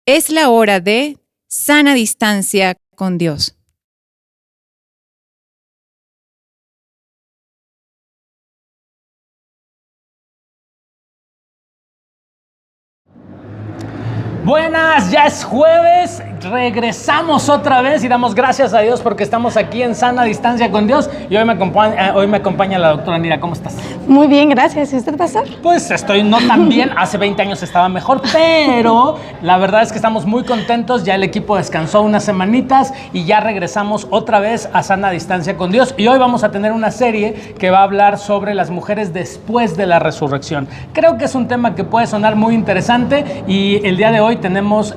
Es la hora de sana distancia con Dios. Buenas, ya es jueves, regresamos otra vez y damos gracias a Dios porque estamos aquí en sana distancia con Dios y hoy me acompaña la doctora Nira. ¿Cómo estás? Muy bien, gracias. ¿Y usted, pastor? Pues estoy no tan bien, hace 20 años estaba mejor, pero la verdad es que estamos muy contentos, ya el equipo descansó unas semanitas y ya regresamos otra vez a sana distancia con Dios y hoy vamos a tener una serie que va a hablar sobre las mujeres después de la resurrección. Creo que es un tema que puede sonar muy interesante y el día de hoy tenemos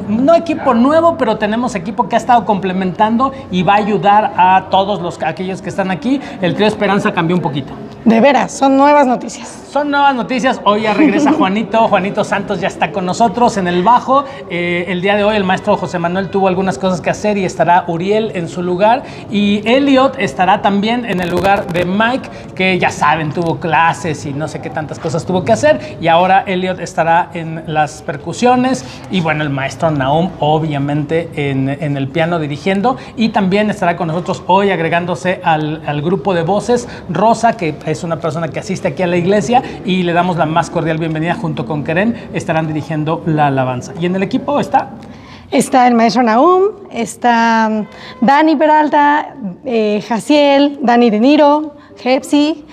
no equipo nuevo, pero tenemos equipo que ha estado complementando y va a ayudar a todos aquellos que están aquí. El trío Esperanza cambió un poquito. De veras, son nuevas noticias. Son nuevas noticias. Hoy ya regresa Juanito Santos ya está con nosotros en el bajo. El día de hoy el maestro José Manuel tuvo algunas cosas que hacer y estará Uriel en su lugar. Y Elliot estará también en el lugar de Mike, que ya saben, tuvo clases y no sé qué tantas cosas tuvo que hacer. Y ahora Elliot estará en las percusiones. Y bueno, el maestro Nahum obviamente en el piano dirigiendo. Y también estará con nosotros hoy agregándose al grupo de voces Rosa, que es una persona que asiste aquí a la iglesia. Y le damos la más cordial bienvenida junto con Keren, estarán dirigiendo la alabanza. Y en el equipo está el maestro Nahum, está Dani Peralta, Jaciel, Dani De Niro, Jepsi,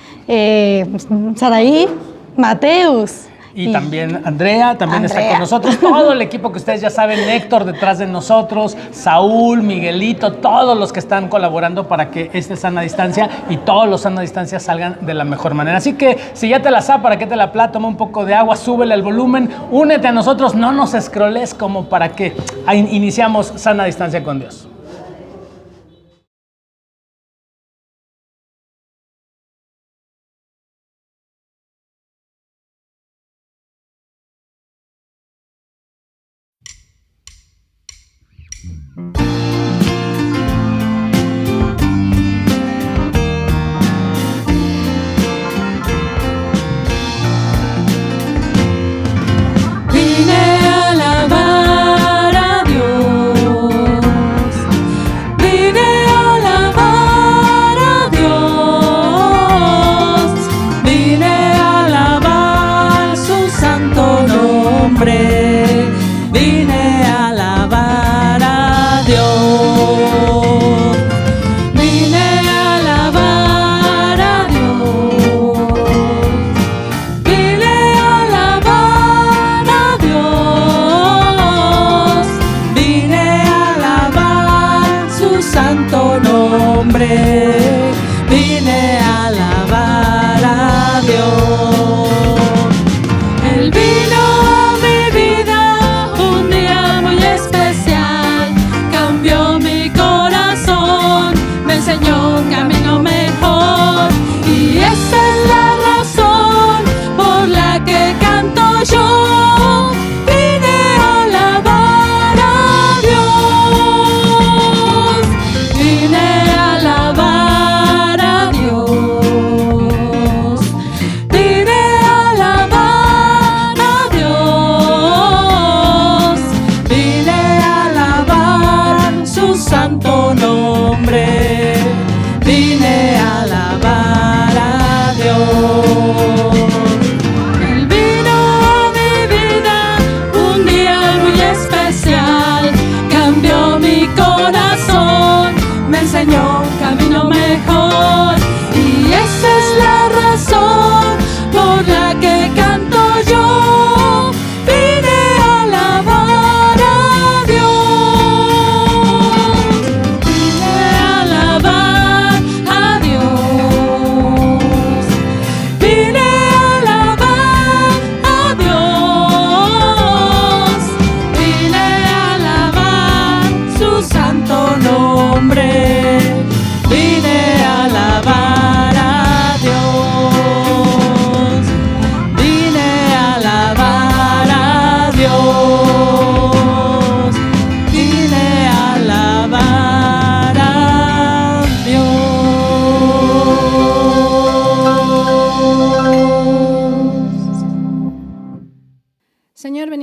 Saraí, Mateus. Y también Andrea está con nosotros, todo el equipo que ustedes ya saben, Héctor detrás de nosotros, Saúl, Miguelito, todos los que están colaborando para que este sana distancia y todos los sana distancia salgan de la mejor manera. Así que si ya te la sabes, ¿para qué te la toma un poco de agua, súbele el volumen, únete a nosotros, no nos escroles como para que iniciamos sana distancia con Dios.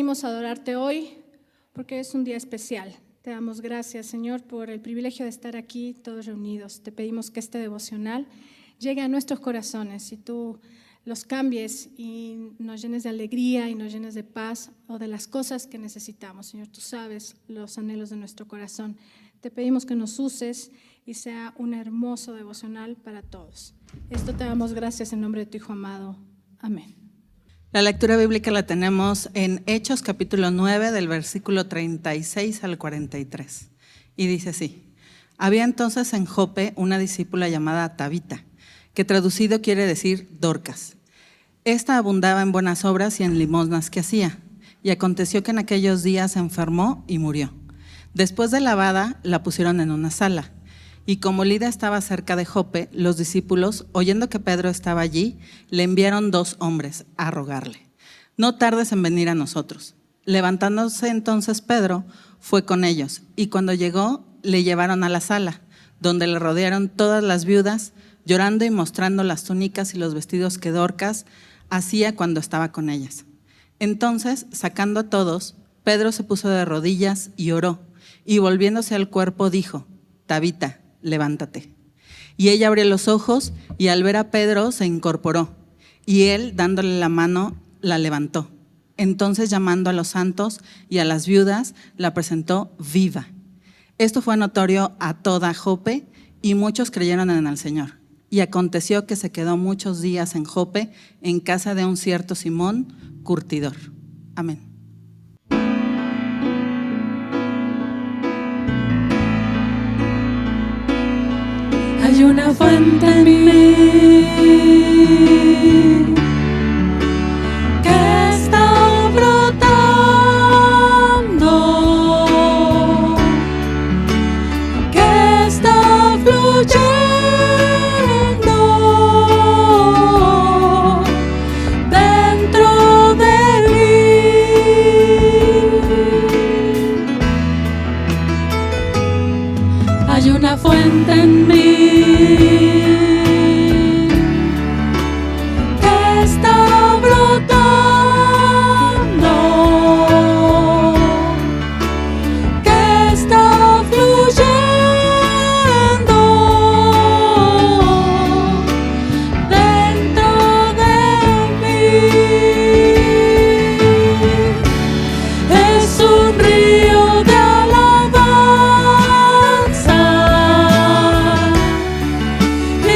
venimos a adorarte hoy porque es un día especial. Te damos gracias, Señor, por el privilegio de estar aquí todos reunidos. Te pedimos que este devocional llegue a nuestros corazones y tú los cambies y nos llenes de alegría y nos llenes de paz o de las cosas que necesitamos. Señor, tú sabes los anhelos de nuestro corazón. Te pedimos que nos uses y sea un hermoso devocional para todos. Esto te damos gracias en nombre de tu Hijo amado. Amén. La lectura bíblica la tenemos en Hechos capítulo 9 del versículo 36 al 43. Y dice así: había entonces en Jope una discípula llamada Tabita, que traducido quiere decir Dorcas. Esta abundaba en buenas obras y en limosnas que hacía. Y aconteció que en aquellos días se enfermó y murió. Después de lavada, la pusieron en una sala. Y como Lida estaba cerca de Jope, los discípulos, oyendo que Pedro estaba allí, le enviaron 2 hombres a rogarle: no tardes en venir a nosotros. Levantándose entonces Pedro, fue con ellos, y cuando llegó, le llevaron a la sala, donde le rodearon todas las viudas, llorando y mostrando las túnicas y los vestidos que Dorcas hacía cuando estaba con ellas. Entonces, sacando a todos, Pedro se puso de rodillas y oró, y volviéndose al cuerpo dijo: Tabita, levántate. Y ella abrió los ojos, y al ver a Pedro se incorporó, y él, dándole la mano, la levantó. Entonces, llamando a los santos y a las viudas, la presentó viva. Esto fue notorio a toda Jope, y muchos creyeron en el Señor. Y aconteció que se quedó muchos días en Jope, en casa de un cierto Simón, curtidor. Amén. Hay una fuente en mí que está brotando, que está fluyendo dentro de mí. Hay una fuente en mí que está brotando, que está fluyendo dentro de mí. Es un río de alabanza y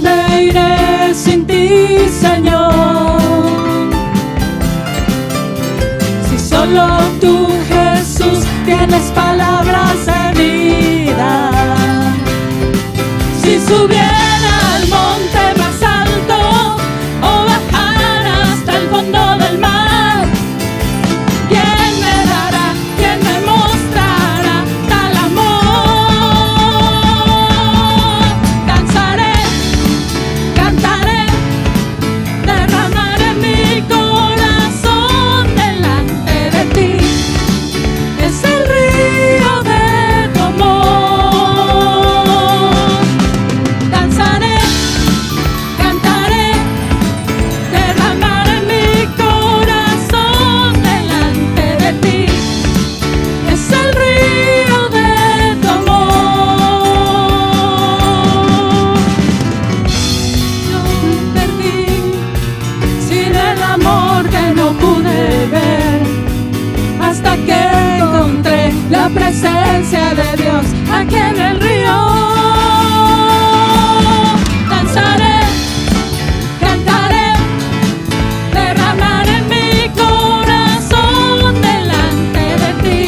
dónde iré sin ti, Señor? Si solo tú, Jesús, tienes palabras de vida. Si subiera al monte más alto o bajara hasta el fondo del mar, ¿quién me dará, quién me mostrará tal amor? Danzaré, cantaré, derramaré mi corazón delante de ti. Es el río de tu amor. Danzaré, cantaré, derramaré mi corazón delante de ti. Es el río de tu amor. Yo me perdí sin el amor que no pude ver, hasta que encontré la presencia de Dios aquí en el río. Danzaré, cantaré, derramaré mi corazón delante de ti.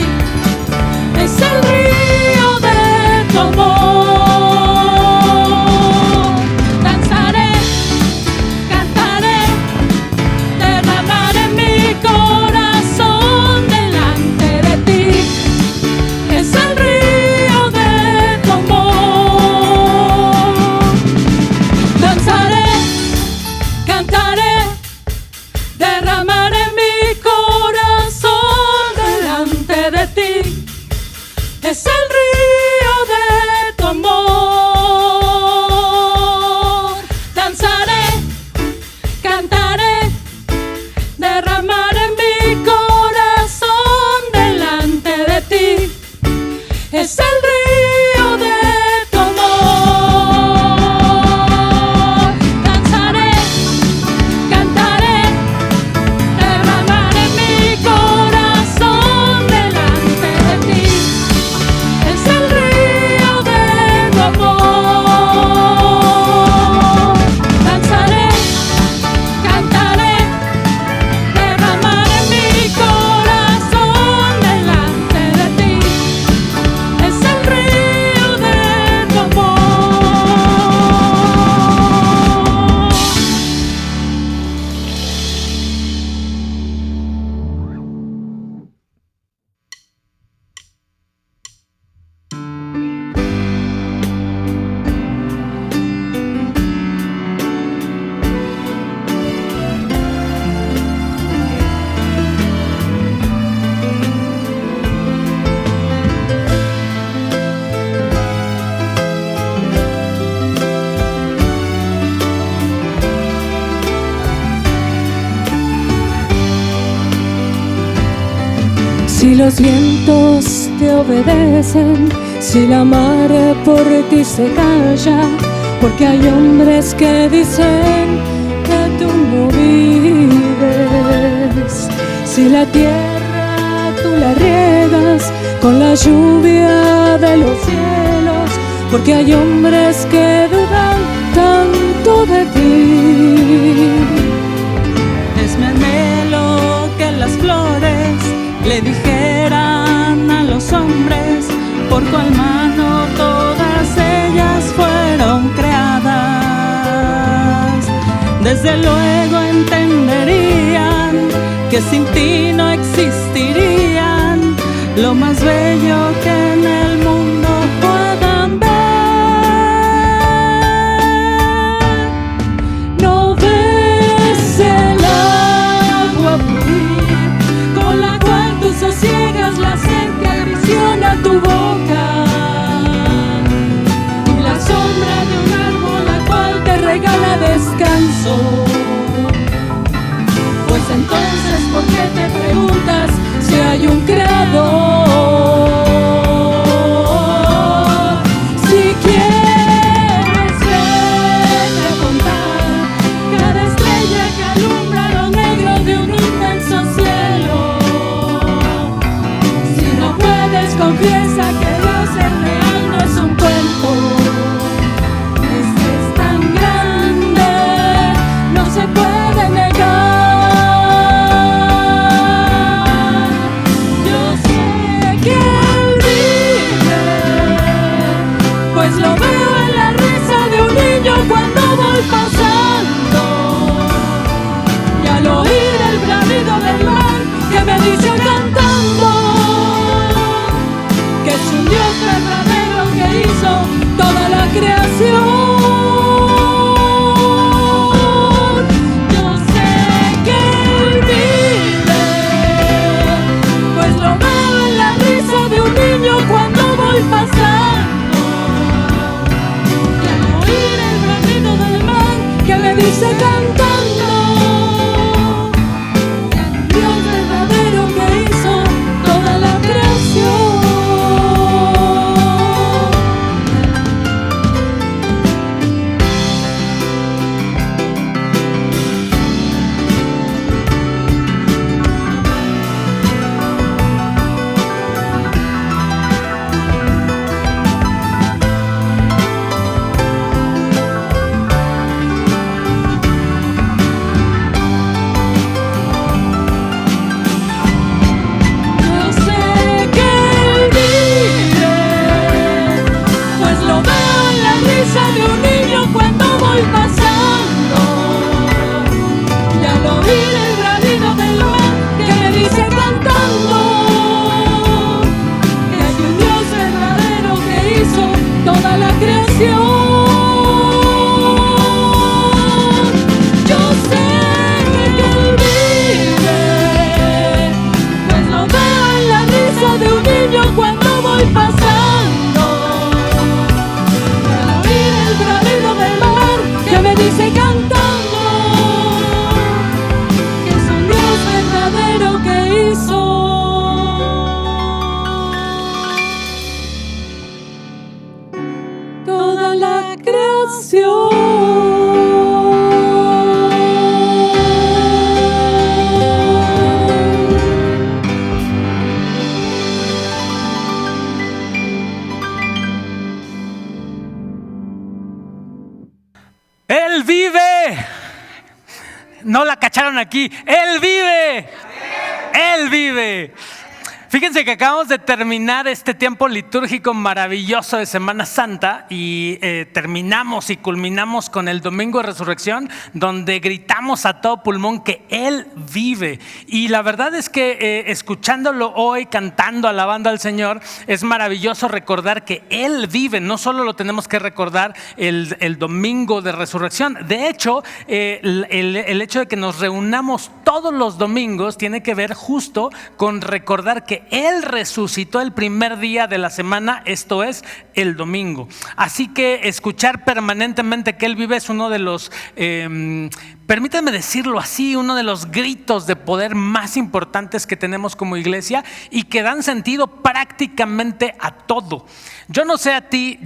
Es el río de tu amor. Danzaré, cantaré, derramaré mi corazón delante de ti. Es el río de tu amor. Danzaré, cantaré, derramaré mi corazón delante de ti. Es el río de tu amor. Danzaré, cantaré, derramaré mi corazón delante de ti. Es el río de tu amor. Danzaré, cantaré, derramaré mi corazón delante de ti. Es el río de tu amor. Danzaré, cantaré, derramaré mi corazón delante de ti. Es el río de tu amor. Si los vientos te obedecen, si la mar por ti se calla, porque hay hombres que dicen que tú no vives. Si la tierra tú la riegas con la lluvia de los cielos, porque hay hombres que dudan tanto de ti. Es mi anhelo que las flores le dijeran a los hombres por cuál mano todas ellas fueron creadas. Desde luego entenderían que sin ti no existirían lo más bello que en el mundo puedan ver. No ves el agua fluir con la cual tú sosiegas la sed que aprisiona tu boca, y la sombra de un árbol la cual te regala descanso. Pues entonces, ¿por qué te preguntas si hay un creador? dice cantando, Dios verdadero que hizo toda la creación. Yo sé que Él vive, pues lo veo en la risa de un niño cuando voy pasando, y al oír el bramido del mar que me dice cantando que hay un Dios verdadero que hizo toda la creación. Yo sé que Él vive, pues lo veo en la risa de un niño cuando voy pasando, y al oír el bramido del mar que me dice cantando que es un Dios verdadero que hizo toda la creación. ¡Él vive! No la cacharon aquí. ¡Él vive! ¡Él vive! Fíjense que acabamos de terminar este tiempo litúrgico maravilloso de Semana Santa y terminamos y culminamos con el Domingo de Resurrección, donde gritamos a todo pulmón que Él vive. Y la verdad es que escuchándolo hoy, cantando, alabando al Señor, es maravilloso recordar que Él vive. No solo lo tenemos que recordar el Domingo de Resurrección. De hecho, el hecho de que nos reunamos todos los domingos tiene que ver justo con recordar que Él resucitó el primer día de la semana, esto es, el domingo. Así que escuchar permanentemente que Él vive es uno de los, permítanme decirlo así, uno de los gritos de poder más importantes que tenemos como iglesia y que dan sentido prácticamente a todo. Yo no sé a ti,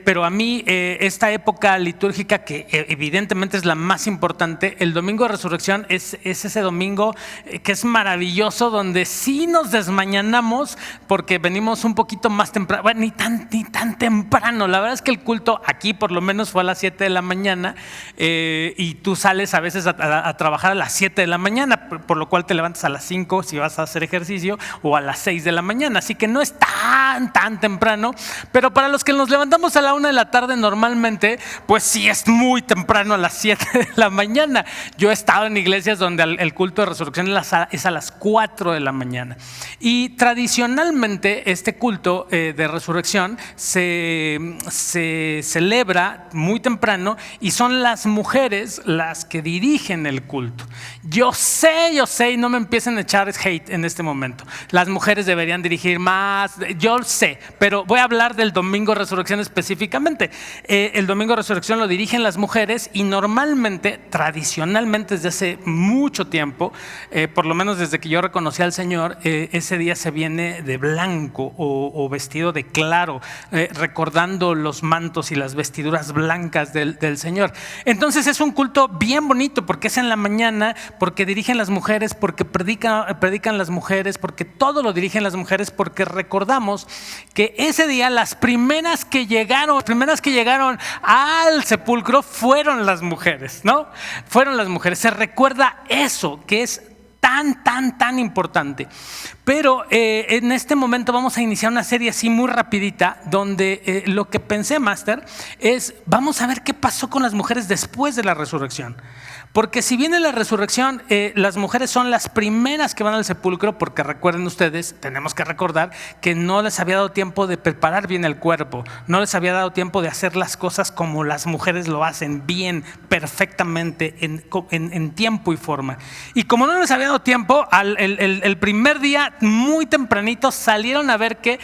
pero a mí esta época litúrgica que evidentemente es la más importante, el Domingo de Resurrección es ese domingo que es maravilloso, donde sí nos desmañanamos porque venimos un poquito más temprano, bueno, ni tan temprano. La verdad es que el culto aquí por lo menos fue a las 7 de la mañana y tú sales a veces a trabajar a las 7 de la mañana, por lo cual te levantas a las 5 si vas a hacer ejercicio o a las 6 de la mañana, así que no es tan temprano. Pero para los que nos levantamos a la 1 de la tarde normalmente, pues sí es muy temprano, a las 7 de la mañana. Yo he estado en iglesias donde el culto de resurrección es a las 4 de la mañana. Y tradicionalmente este culto de resurrección se celebra muy temprano y son las mujeres las que dirigen el culto. Yo sé, y no me empiecen a echar hate en este momento. Las mujeres deberían dirigir más, yo sé, pero voy a hablar del Domingo de Resurrección específicamente. El Domingo de Resurrección lo dirigen las mujeres y normalmente, tradicionalmente desde hace mucho tiempo, por lo menos desde que yo reconocí al Señor, ese día se viene de blanco o vestido de claro, recordando los mantos y las vestiduras blancas del Señor. Entonces es un culto bien bonito porque es en la mañana, porque dirigen las mujeres, porque predican las mujeres, porque todo lo dirigen las mujeres, porque recordamos que ese día las primeras que llegaron al sepulcro fueron las mujeres, ¿no? Fueron las mujeres. Se recuerda eso, que es tan importante. Pero en este momento vamos a iniciar una serie así muy rapidita, donde lo que pensé, Master, es vamos a ver qué pasó con las mujeres después de la resurrección. Porque si viene la resurrección, las mujeres son las primeras que van al sepulcro, porque recuerden ustedes, tenemos que recordar que no les había dado tiempo de preparar bien el cuerpo, no les había dado tiempo de hacer las cosas como las mujeres lo hacen, bien, perfectamente, en tiempo y forma. Y como no les había dado tiempo, el primer día, muy tempranito, salieron a ver que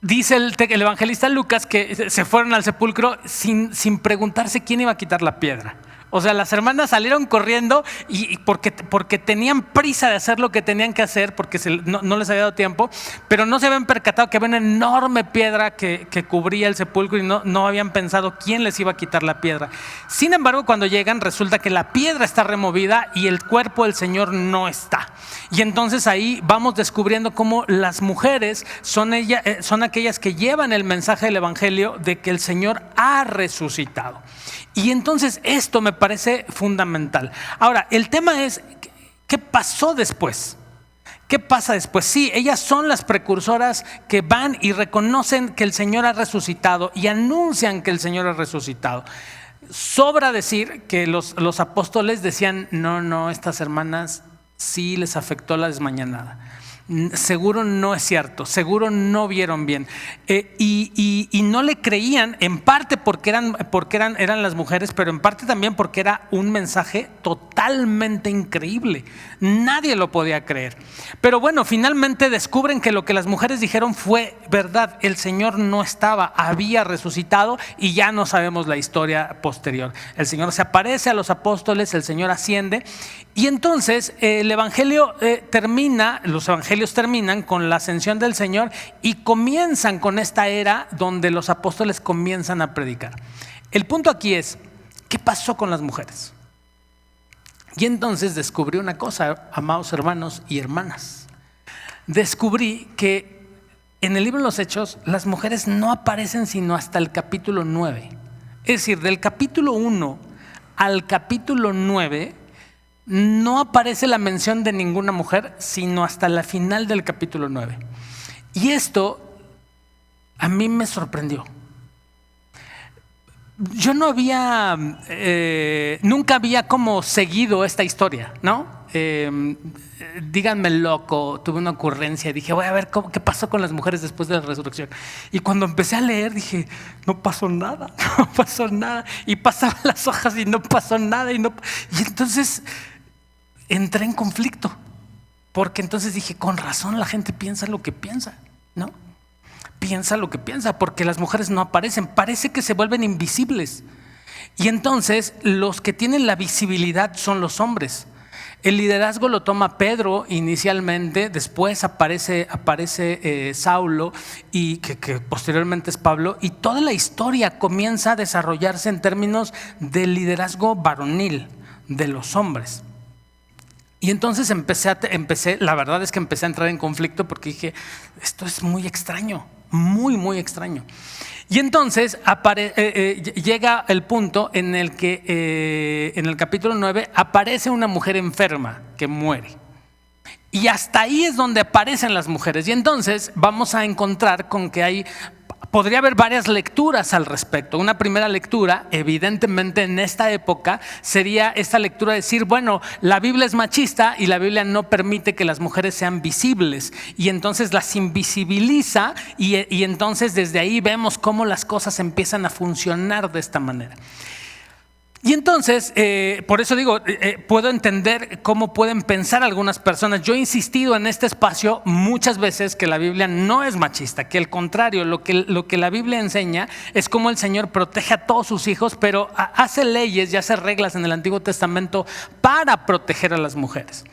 dice el evangelista Lucas que se fueron al sepulcro sin preguntarse quién iba a quitar la piedra. O sea, las hermanas salieron corriendo y porque tenían prisa de hacer lo que tenían que hacer, porque no les había dado tiempo, pero no se habían percatado que había una enorme piedra que cubría el sepulcro y no habían pensado quién les iba a quitar la piedra. Sin embargo, cuando llegan, resulta que la piedra está removida y el cuerpo del Señor no está. Y entonces ahí vamos descubriendo cómo las mujeres son aquellas que llevan el mensaje del Evangelio de que el Señor ha resucitado. Y entonces esto me parece fundamental. Ahora, el tema es, ¿qué pasó después? ¿Qué pasa después? Sí, ellas son las precursoras que van y reconocen que el Señor ha resucitado y anuncian que el Señor ha resucitado. Sobra decir que los apóstoles decían, no, estas hermanas sí les afectó la desmañanada. Seguro no es cierto, seguro no vieron bien, y no le creían, en parte porque eran las mujeres, pero en parte también porque era un mensaje totalmente increíble. Nadie lo podía creer. Pero bueno, finalmente descubren que lo que las mujeres dijeron fue verdad. El Señor no estaba, había resucitado y ya no sabemos la historia posterior. El Señor se aparece a los apóstoles, el Señor asciende y entonces el Evangelio los evangelios terminan con la ascensión del Señor y comienzan con esta era donde los apóstoles comienzan a predicar. El punto aquí es, ¿qué pasó con las mujeres? Y entonces descubrí una cosa, amados hermanos y hermanas. Descubrí que en el libro de los Hechos las mujeres no aparecen sino hasta el capítulo 9. Es decir, del capítulo 1 al capítulo 9 no aparece la mención de ninguna mujer sino hasta la final del capítulo 9. Y esto a mí me sorprendió. Yo nunca había como seguido esta historia, ¿no? Díganme loco, tuve una ocurrencia y dije, voy a ver qué pasó con las mujeres después de la resurrección. Y cuando empecé a leer dije, no pasó nada. Y pasaban las hojas y no pasó nada. Y entonces entré en conflicto, porque entonces dije, con razón la gente piensa lo que piensa, ¿no? Piensa lo que piensa, porque las mujeres no aparecen, parece que se vuelven invisibles. Y entonces los que tienen la visibilidad son los hombres. El liderazgo lo toma Pedro inicialmente, después aparece Saulo, y que posteriormente es Pablo, y toda la historia comienza a desarrollarse en términos del liderazgo varonil de los hombres. Y entonces la verdad es que empecé a entrar en conflicto porque dije, esto es muy extraño, muy, muy extraño. Y entonces llega el punto en el que en el capítulo 9 aparece una mujer enferma que muere. Y hasta ahí es donde aparecen las mujeres. Y entonces vamos a encontrar con que podría haber varias lecturas al respecto. Una primera lectura, evidentemente en esta época, sería esta lectura de decir, bueno, la Biblia es machista y la Biblia no permite que las mujeres sean visibles. Y entonces las invisibiliza y entonces desde ahí vemos cómo las cosas empiezan a funcionar de esta manera. Y entonces, por eso digo, puedo entender cómo pueden pensar algunas personas. Yo he insistido en este espacio muchas veces que la Biblia no es machista, que al contrario, lo que la Biblia enseña es cómo el Señor protege a todos sus hijos, pero hace leyes y hace reglas en el Antiguo Testamento para proteger a las mujeres.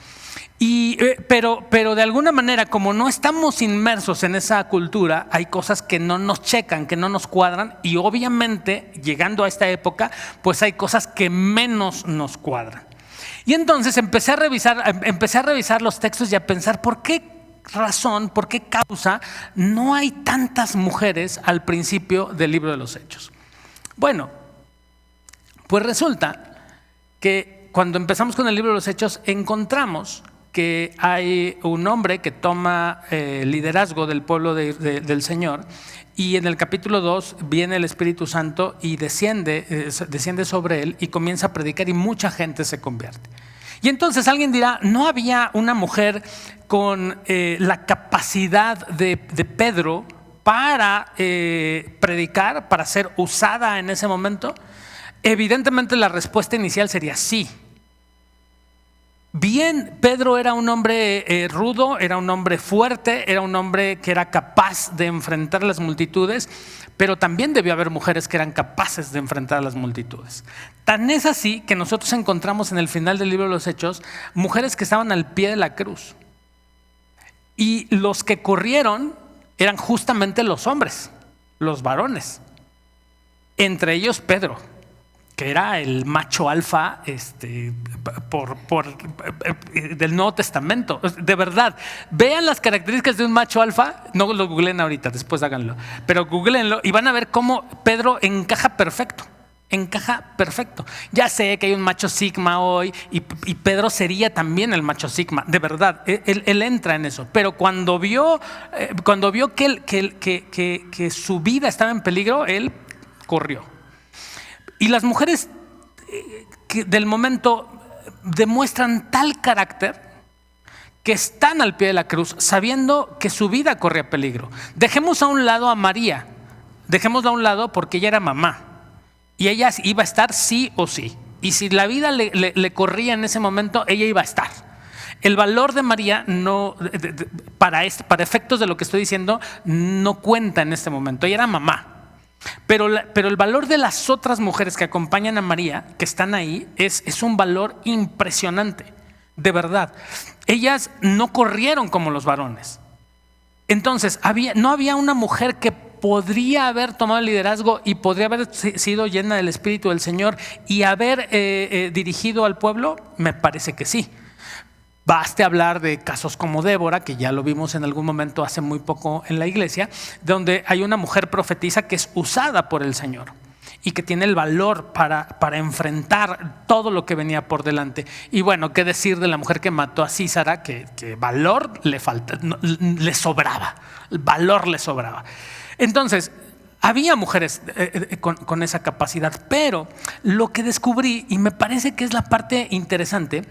Pero de alguna manera, como no estamos inmersos en esa cultura, hay cosas que no nos checan, que no nos cuadran, y obviamente llegando a esta época pues hay cosas que menos nos cuadran. Y entonces empecé a revisar los textos y a pensar por qué razón, por qué causa no hay tantas mujeres al principio del libro de los Hechos. Bueno, pues resulta que cuando empezamos con el libro de los Hechos encontramos que hay un hombre que toma liderazgo del pueblo del Señor, y en el capítulo 2 viene el Espíritu Santo y desciende sobre él y comienza a predicar y mucha gente se convierte. Y entonces alguien dirá, ¿no había una mujer con la capacidad de Pedro para predicar, para ser usada en ese momento? Evidentemente la respuesta inicial sería sí. Bien, Pedro era un hombre rudo, era un hombre fuerte, era un hombre que era capaz de enfrentar las multitudes, pero también debió haber mujeres que eran capaces de enfrentar a las multitudes. Tan es así que nosotros encontramos en el final del libro de los Hechos mujeres que estaban al pie de la cruz. Y los que corrieron eran justamente los hombres, los varones. Entre ellos Pedro, que era el macho alfa del Nuevo Testamento. De verdad, vean las características de un macho alfa. No lo googleen ahorita, después háganlo. Pero googleenlo y van a ver cómo Pedro encaja perfecto. Encaja perfecto. Ya sé que hay un macho sigma hoy y Pedro sería también el macho sigma. De verdad, él entra en eso. Pero cuando vio que su vida estaba en peligro, él corrió. Y las mujeres del momento demuestran tal carácter que están al pie de la cruz sabiendo que su vida corría peligro. Dejemos a un lado a María. Dejémosla a un lado porque ella era mamá. Y ella iba a estar sí o sí. Y si la vida le corría en ese momento, ella iba a estar. El valor de María para efectos de lo que estoy diciendo no cuenta en este momento. Ella era mamá. Pero el valor de las otras mujeres que acompañan a María, que están ahí, es un valor impresionante. De verdad. Ellas no corrieron como los varones. Entonces, no había una mujer que podría haber tomado el liderazgo y podría haber sido llena del Espíritu del Señor y haber dirigido al pueblo. Me parece que sí. Baste hablar de casos como Débora, que ya lo vimos en algún momento hace muy poco en la iglesia, donde hay una mujer profetisa que es usada por el Señor y que tiene el valor para enfrentar todo lo que venía por delante. Y bueno, qué decir de la mujer que mató a Císara, que valor le sobraba, el valor le sobraba. Entonces, había mujeres con esa capacidad, pero lo que descubrí, y me parece que es la parte interesante,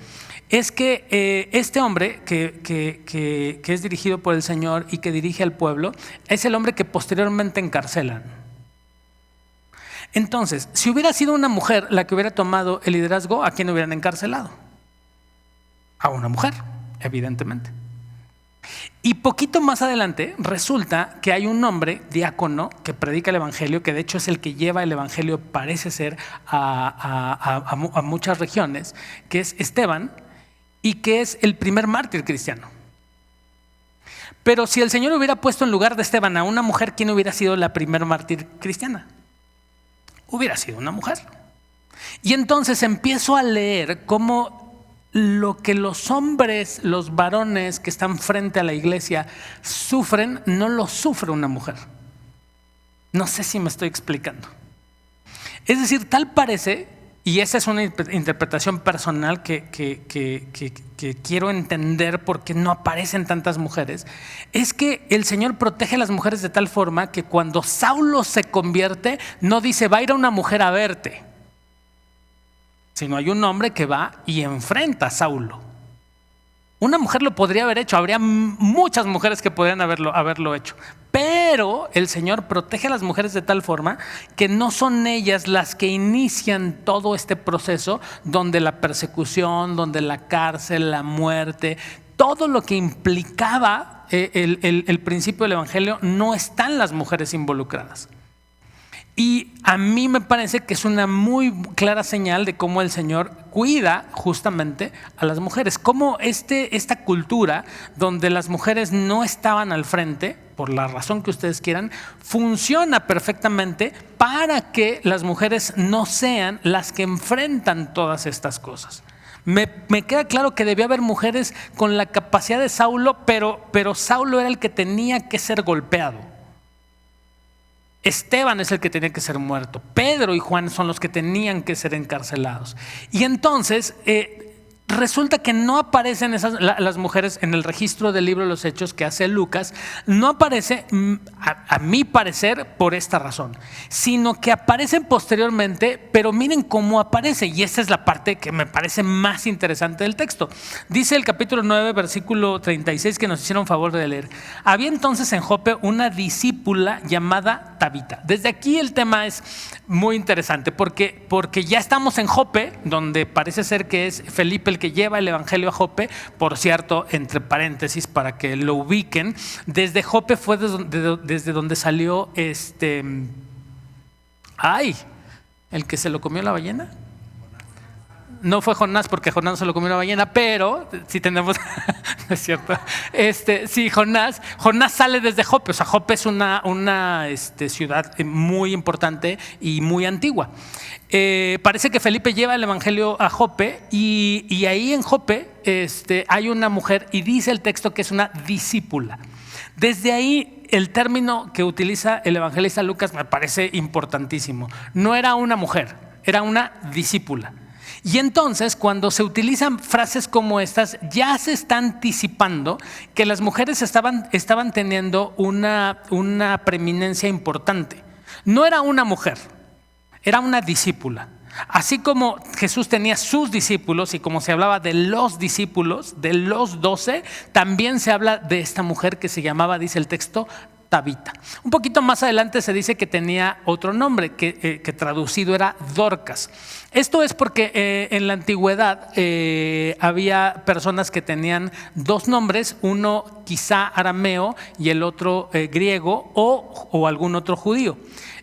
es que este hombre que es dirigido por el Señor y que dirige al pueblo, es el hombre que posteriormente encarcelan. Entonces, si hubiera sido una mujer la que hubiera tomado el liderazgo, ¿a quién hubieran encarcelado? A una mujer, evidentemente. Y poquito más adelante resulta que hay un hombre diácono que predica el evangelio, que de hecho es el que lleva el evangelio, parece ser, a muchas regiones, que es Esteban, y que es el primer mártir cristiano. Pero si el Señor hubiera puesto en lugar de Esteban a una mujer, ¿quién hubiera sido la primer mártir cristiana? Hubiera sido una mujer. Y entonces empiezo a leer cómo lo que los hombres, los varones que están frente a la iglesia sufren, no lo sufre una mujer. No sé si me estoy explicando. Es decir, tal parece, y esa es una interpretación personal que quiero entender porque no aparecen tantas mujeres, es que el Señor protege a las mujeres de tal forma que cuando Saulo se convierte, no dice va a ir a una mujer a verte, sino hay un hombre que va y enfrenta a Saulo. Una mujer lo podría haber hecho, habría muchas mujeres que podrían haberlo hecho, pero el Señor protege a las mujeres de tal forma que no son ellas las que inician todo este proceso donde la persecución, donde la cárcel, la muerte, todo lo que implicaba el principio del evangelio, no están las mujeres involucradas. Y a mí me parece que es una muy clara señal de cómo el Señor cuida justamente a las mujeres. Cómo esta cultura donde las mujeres no estaban al frente, por la razón que ustedes quieran, funciona perfectamente para que las mujeres no sean las que enfrentan todas estas cosas. Me queda claro que debía haber mujeres con la capacidad de Saulo, pero Saulo era el que tenía que ser golpeado. Esteban es el que tenía que ser muerto. Pedro y Juan son los que tenían que ser encarcelados. Y entonces resulta que no aparecen las mujeres en el registro del libro de los Hechos que hace Lucas. No aparece, a mi parecer, por esta razón, sino que aparecen posteriormente, pero miren cómo aparece. Y esa es la parte que me parece más interesante del texto. Dice el capítulo 9, versículo 36, que nos hicieron favor de leer. Había entonces en Jope una discípula llamada Tabita. Desde aquí el tema es muy interesante porque ya estamos en Jope, donde parece ser que es Felipe el que lleva el evangelio a Jope. Por cierto, entre paréntesis para que lo ubiquen, desde Jope fue desde donde salió Ay, ¿el que se lo comió la ballena? No fue Jonás, porque Jonás no se lo comió una ballena, pero sí tenemos, no es cierto. Sí, Jonás sale desde Jope. O sea, Jope es una ciudad muy importante y muy antigua. Parece que Felipe lleva el evangelio a Jope y ahí en Jope hay una mujer y dice el texto que es una discípula. Desde ahí el término que utiliza el evangelista Lucas me parece importantísimo. No era una mujer, era una discípula. Y entonces, cuando se utilizan frases como estas, ya se está anticipando que las mujeres estaban teniendo una preeminencia importante. No era una mujer, era una discípula. Así como Jesús tenía sus discípulos y como se hablaba de los discípulos, de los 12, también se habla de esta mujer que se llamaba, dice el texto, Tabita. Un poquito más adelante se dice que tenía otro nombre, que traducido era Dorcas. Esto es porque en la antigüedad había personas que tenían dos nombres, uno quizá arameo y el otro griego o algún otro judío.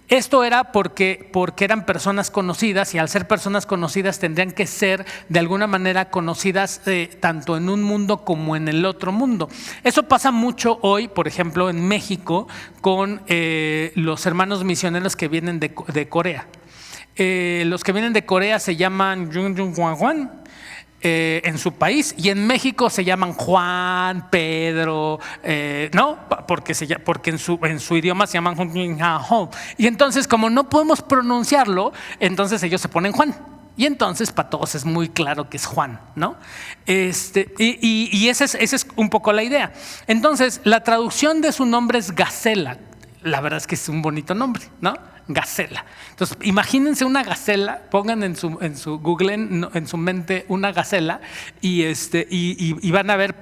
Esto era porque eran personas conocidas y al ser personas conocidas tendrían que ser de alguna manera conocidas tanto en un mundo como en el otro mundo. Eso pasa mucho hoy, por ejemplo, en México con los hermanos misioneros que vienen de Corea. Los que vienen de Corea se llaman Jung Jung Juan Juan. En su país y en México se llaman Juan, Pedro, ¿no? Porque en su idioma se llaman Hong. Y entonces, como no podemos pronunciarlo, entonces ellos se ponen Juan. Y entonces para todos es muy claro que es Juan, ¿no? Y esa es un poco la idea. Entonces, la traducción de su nombre es Gacela. La verdad es que es un bonito nombre, ¿no? Gacela. Entonces, imagínense una gacela, pongan en su Google, en su mente una gacela y van a ver,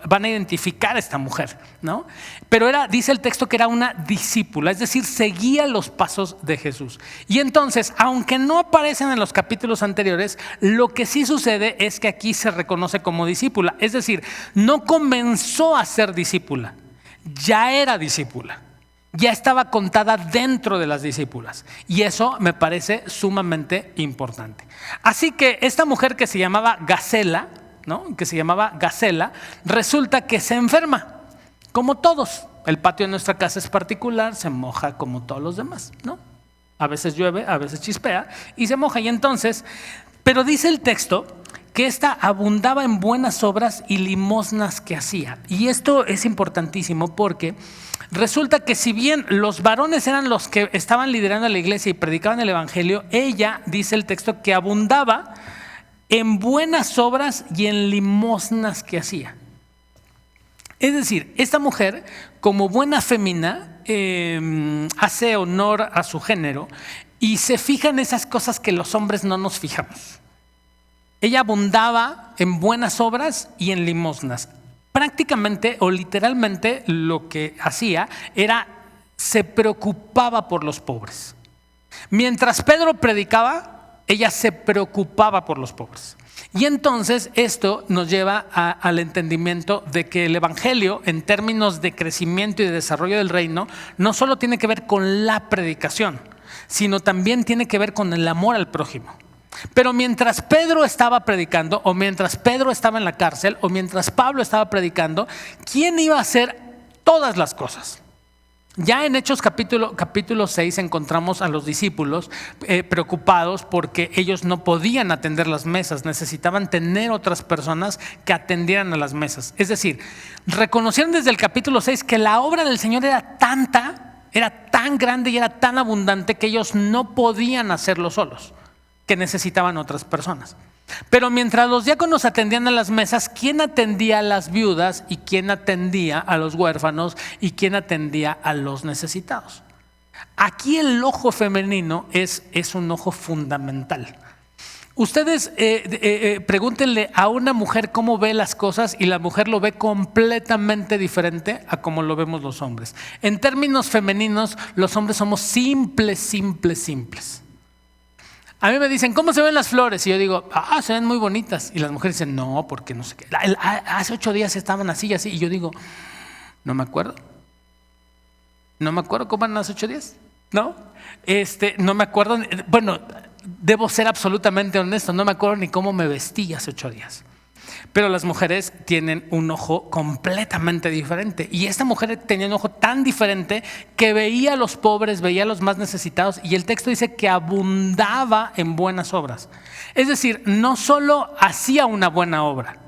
van a identificar a esta mujer, ¿no? Pero dice el texto que era una discípula, es decir, seguía los pasos de Jesús. Y entonces, aunque no aparecen en los capítulos anteriores, lo que sí sucede es que aquí se reconoce como discípula, es decir, no comenzó a ser discípula, ya era discípula. Ya estaba contada dentro de las discípulas y eso me parece sumamente importante. Así que esta mujer que se llamaba Gacela, ¿no? Que se llamaba Gacela, resulta que se enferma, como todos. El patio de nuestra casa es particular, se moja como todos los demás, ¿no? A veces llueve, a veces chispea y se moja. Y entonces, pero dice el texto que ésta abundaba en buenas obras y limosnas que hacía. Y esto es importantísimo porque resulta que si bien los varones eran los que estaban liderando la iglesia y predicaban el evangelio, ella, dice el texto, que abundaba en buenas obras y en limosnas que hacía. Es decir, esta mujer, como buena fémina, hace honor a su género y se fija en esas cosas que los hombres no nos fijamos. Ella abundaba en buenas obras y en limosnas. Prácticamente o literalmente lo que hacía era se preocupaba por los pobres. Mientras Pedro predicaba, ella se preocupaba por los pobres. Y entonces esto nos lleva al entendimiento de que el evangelio, en términos de crecimiento y de desarrollo del reino, no solo tiene que ver con la predicación, sino también tiene que ver con el amor al prójimo. Pero mientras Pedro estaba predicando, o mientras Pedro estaba en la cárcel, o mientras Pablo estaba predicando, ¿quién iba a hacer todas las cosas? Ya en Hechos capítulo 6 encontramos a los discípulos preocupados porque ellos no podían atender las mesas, necesitaban tener otras personas que atendieran a las mesas. Es decir, reconocieron desde el capítulo 6 que la obra del Señor era tan grande y era tan abundante que ellos no podían hacerlo solos, que necesitaban otras personas. Pero mientras los diáconos atendían a las mesas, ¿quién atendía a las viudas y quién atendía a los huérfanos y quién atendía a los necesitados? Aquí el ojo femenino es un ojo fundamental. Ustedes pregúntenle a una mujer cómo ve las cosas y la mujer lo ve completamente diferente a como lo vemos los hombres. En términos femeninos, los hombres somos simples. A mí me dicen, ¿cómo se ven las flores? Y yo digo, se ven muy bonitas. Y las mujeres dicen, no, porque no sé qué. Hace 8 días estaban así y así. Y yo digo, no me acuerdo. No me acuerdo cómo eran hace 8 días. ¿no? No me acuerdo, bueno, debo ser absolutamente honesto, no me acuerdo ni cómo me vestí hace 8 días. Pero las mujeres tienen un ojo completamente diferente. Y esta mujer tenía un ojo tan diferente que veía a los pobres, veía a los más necesitados. Y el texto dice que abundaba en buenas obras. Es decir, no solo hacía una buena obra,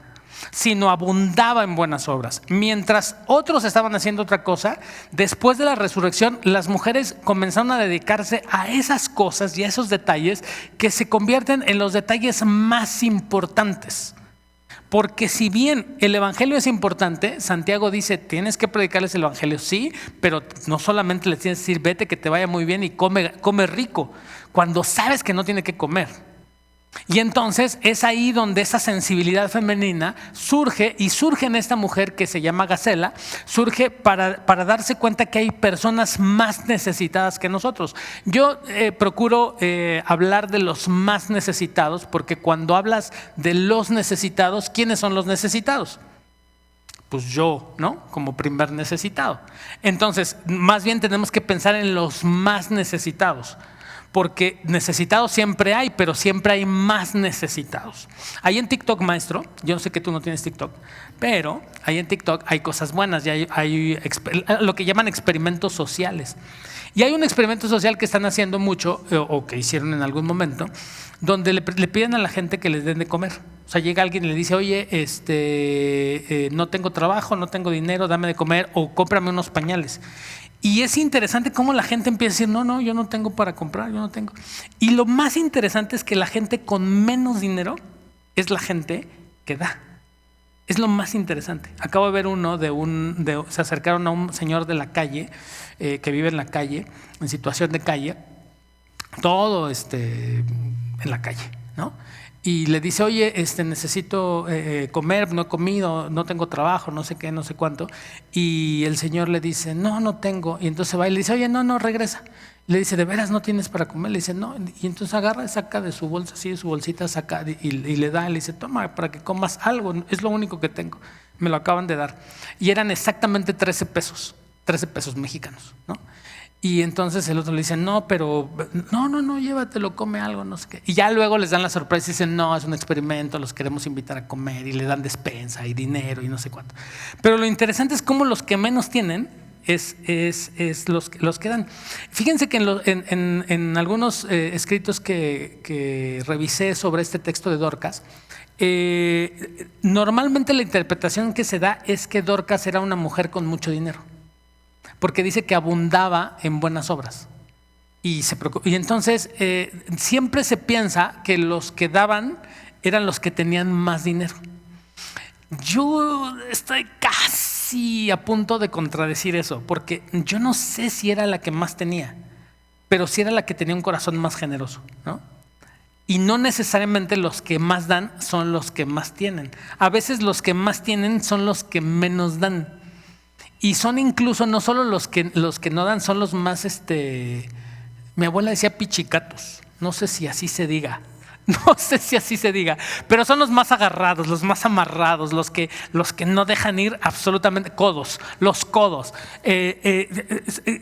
sino abundaba en buenas obras. Mientras otros estaban haciendo otra cosa, después de la resurrección, las mujeres comenzaron a dedicarse a esas cosas y a esos detalles que se convierten en los detalles más importantes. Porque si bien el evangelio es importante, Santiago dice, tienes que predicarles el evangelio, sí, pero no solamente les tienes que decir, vete que te vaya muy bien y come rico, cuando sabes que no tiene que comer. Y entonces es ahí donde esa sensibilidad femenina surge, y surge en esta mujer que se llama Gacela, surge para darse cuenta que hay personas más necesitadas que nosotros. Yo procuro hablar de los más necesitados, porque cuando hablas de los necesitados, ¿quiénes son los necesitados? Pues yo, ¿no? Como primer necesitado. Entonces, más bien tenemos que pensar en los más necesitados. Porque necesitados siempre hay, pero siempre hay más necesitados. Ahí en TikTok, maestro, yo no sé que tú no tienes TikTok, pero ahí en TikTok hay cosas buenas y hay lo que llaman experimentos sociales. Y hay un experimento social que están haciendo mucho, o que hicieron en algún momento, donde le piden a la gente que les den de comer. O sea, llega alguien y le dice, oye, no tengo trabajo, no tengo dinero, dame de comer o cómprame unos pañales. Y es interesante cómo la gente empieza a decir, no, yo no tengo para comprar, yo no tengo. Y lo más interesante es que la gente con menos dinero es la gente que da. Es lo más interesante. Acabo de ver uno se acercaron a un señor de la calle, que vive en la calle, en situación de calle, todo en la calle, ¿no? Y le dice, oye, necesito comer, no he comido, no tengo trabajo, no sé qué, no sé cuánto. Y el señor le dice, no tengo. Y entonces va y le dice, oye, no, regresa. Le dice, ¿de veras no tienes para comer? Le dice, no. Y entonces agarra y saca de su bolsa, así de su bolsita, saca y le da. Y le dice, toma, para que comas algo, es lo único que tengo. Me lo acaban de dar. Y eran exactamente 13 pesos mexicanos, ¿no? Y entonces el otro le dice, no, pero no, llévatelo, come algo, no sé qué. Y ya luego les dan la sorpresa y dicen, no, es un experimento, los queremos invitar a comer, y le dan despensa y dinero y no sé cuánto. Pero lo interesante es cómo los que menos tienen es los que dan. Fíjense que en algunos escritos que revisé sobre este texto de Dorcas, normalmente la interpretación que se da es que Dorcas era una mujer con mucho dinero, porque dice que abundaba en buenas obras. Y entonces siempre se piensa que los que daban eran los que tenían más dinero. Yo estoy casi a punto de contradecir eso, porque yo no sé si era la que más tenía, pero sí era la que tenía un corazón más generoso, ¿no? Y no necesariamente los que más dan son los que más tienen. A veces los que más tienen son los que menos dan. Y son incluso no solo los que no dan, son los más, mi abuela decía pichicatos, no sé si así se diga, pero son los más agarrados, los más amarrados, los que no dejan ir absolutamente, los codos.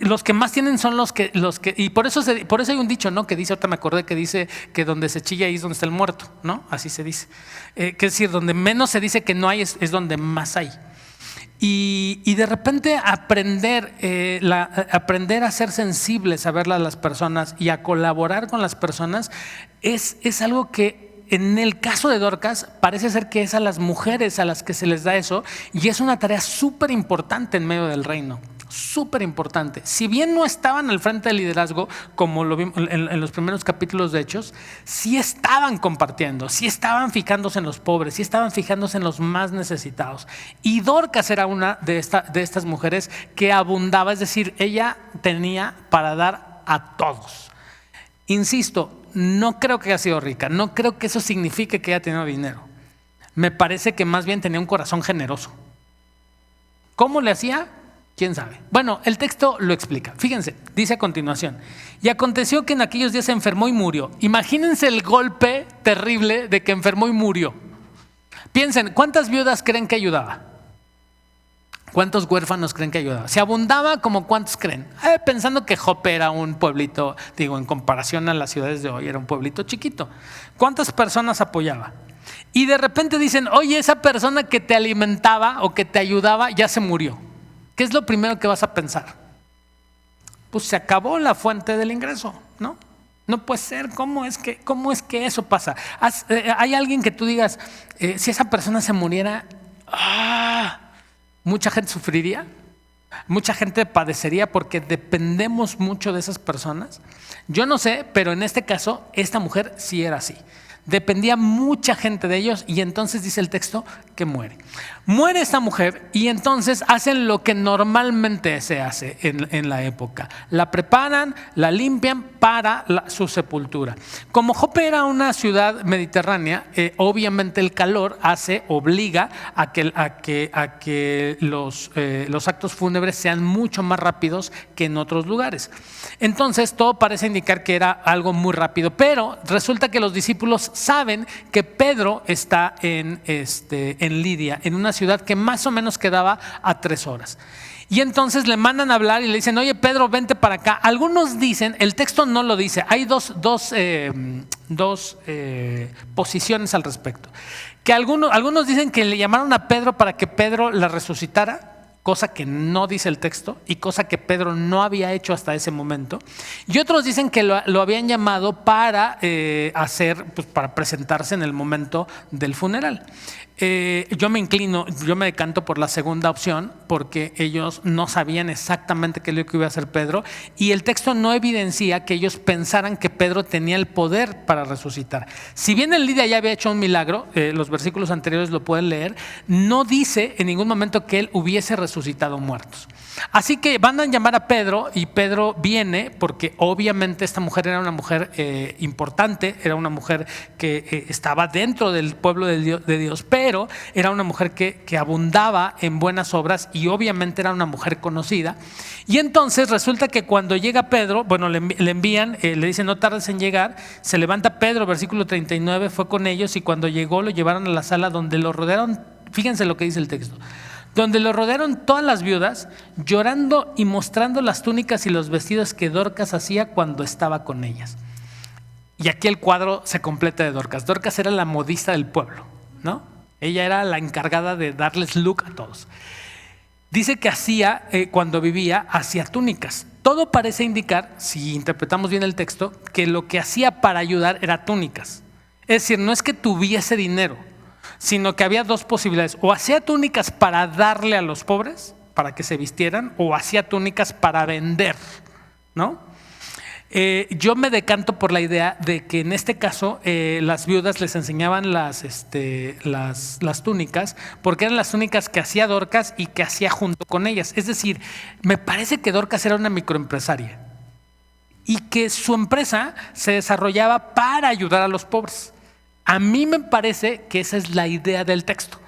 Los que más tienen son los que y por eso hay un dicho, ¿no? Que dice, ahorita me acordé, que dice que donde se chilla ahí es donde está el muerto, ¿no? Así se dice. Que es decir, donde menos se dice que no hay es donde más hay. Y de repente aprender a ser sensibles, a ver a las personas y a colaborar con las personas es algo que en el caso de Dorcas parece ser que es a las mujeres a las que se les da eso, y es una tarea súper importante en medio del reino. Súper importante. Si bien no estaban al frente del liderazgo, como lo vimos en los primeros capítulos de Hechos, sí estaban compartiendo, sí estaban fijándose en los pobres, sí estaban fijándose en los más necesitados. Y Dorcas era una de estas mujeres que abundaba, es decir, ella tenía para dar a todos. Insisto, no creo que haya sido rica, no creo que eso signifique que haya tenido dinero. Me parece que más bien tenía un corazón generoso. ¿Cómo le hacía? ¿Quién sabe? Bueno, el texto lo explica. Fíjense, dice a continuación: y aconteció que en aquellos días se enfermó y murió. Imagínense el golpe terrible de que enfermó y murió. Piensen, ¿cuántas viudas creen que ayudaba? ¿Cuántos huérfanos creen que ayudaba? Si abundaba, ¿como cuántos creen? Pensando que Jope era un pueblito, digo, en comparación a las ciudades de hoy, era un pueblito chiquito. ¿Cuántas personas apoyaba? Y de repente dicen, oye, esa persona que te alimentaba o que te ayudaba ya se murió. ¿Qué es lo primero que vas a pensar? Pues se acabó la fuente del ingreso, ¿no? No puede ser. ¿Cómo es que eso pasa? ¿Hay alguien que tú digas, si esa persona se muriera, mucha gente sufriría? Mucha gente padecería porque dependemos mucho de esas personas. Yo no sé, pero en este caso, esta mujer sí era así. Dependía mucha gente de ellos y entonces dice el texto que muere. Muere esta mujer y entonces hacen lo que normalmente se hace en la época. La preparan, la limpian para su sepultura. Como Jope era una ciudad mediterránea, obviamente el calor obliga a que los actos fúnebres sean mucho más rápidos que en otros lugares. Entonces todo parece indicar que era algo muy rápido, pero resulta que los discípulos saben que Pedro está en Lidia, en una ciudad que más o menos quedaba a 3 horas. Y entonces le mandan a hablar y le dicen, oye Pedro, vente para acá. Algunos dicen, el texto no lo dice, hay dos posiciones al respecto. Que algunos dicen que le llamaron a Pedro para que Pedro la resucitara, cosa que no dice el texto y cosa que Pedro no había hecho hasta ese momento. Y otros dicen que lo habían llamado para para presentarse en el momento del funeral. Yo me decanto por la segunda opción porque ellos no sabían exactamente qué es lo que iba a hacer Pedro y el texto no evidencia que ellos pensaran que Pedro tenía el poder para resucitar. Si bien en Lidia ya había hecho un milagro, los versículos anteriores lo pueden leer, no dice en ningún momento que él hubiese resucitado muertos. Así que van a llamar a Pedro y Pedro viene porque obviamente esta mujer era una mujer importante, era una mujer que estaba dentro del pueblo de Dios, pero era una mujer que abundaba en buenas obras y obviamente era una mujer conocida. Y entonces resulta que cuando llega Pedro, bueno, le envían, le dicen no tardes en llegar, se levanta Pedro, versículo 39, fue con ellos y cuando llegó lo llevaron a la sala donde lo rodearon, fíjense lo que dice el texto, donde lo rodearon todas las viudas, llorando y mostrando las túnicas y los vestidos que Dorcas hacía cuando estaba con ellas. Y aquí el cuadro se completa de Dorcas. Dorcas era la modista del pueblo, ¿no? Ella era la encargada de darles look a todos. Dice que cuando vivía, hacía túnicas. Todo parece indicar, si interpretamos bien el texto, que lo que hacía para ayudar era túnicas. Es decir, no es que tuviese dinero, sino que había dos posibilidades. O hacía túnicas para darle a los pobres, para que se vistieran, o hacía túnicas para vender, ¿no? Yo me decanto por la idea de que en este caso las viudas les enseñaban las túnicas, porque eran las túnicas que hacía Dorcas y que hacía junto con ellas. Es decir, me parece que Dorcas era una microempresaria y que su empresa se desarrollaba para ayudar a los pobres. A mí me parece que esa es la idea del texto.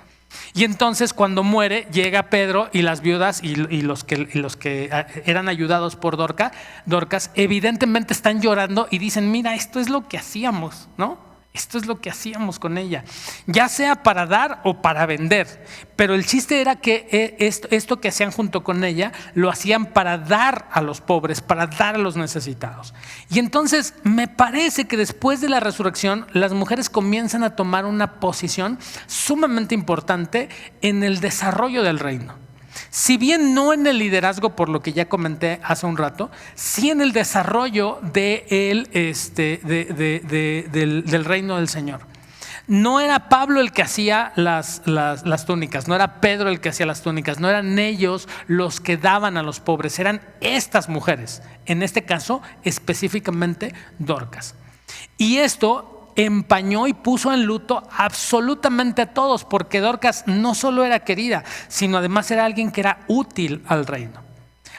Y entonces cuando muere llega Pedro y las viudas y los que eran ayudados por Dorcas evidentemente están llorando y dicen, mira, esto es lo que hacíamos, ¿no? Esto es lo que hacíamos con ella, ya sea para dar o para vender. Pero el chiste era que esto que hacían junto con ella lo hacían para dar a los pobres, para dar a los necesitados. Y entonces me parece que después de la resurrección las mujeres comienzan a tomar una posición sumamente importante en el desarrollo del reino. Si bien no en el liderazgo, por lo que ya comenté hace un rato, sí en el desarrollo del reino del Señor. No era Pablo el que hacía las túnicas, no era Pedro el que hacía las túnicas, no eran ellos los que daban a los pobres, eran estas mujeres, en este caso específicamente Dorcas. Y esto empañó y puso en luto absolutamente a todos, porque Dorcas no solo era querida, sino además era alguien que era útil al reino,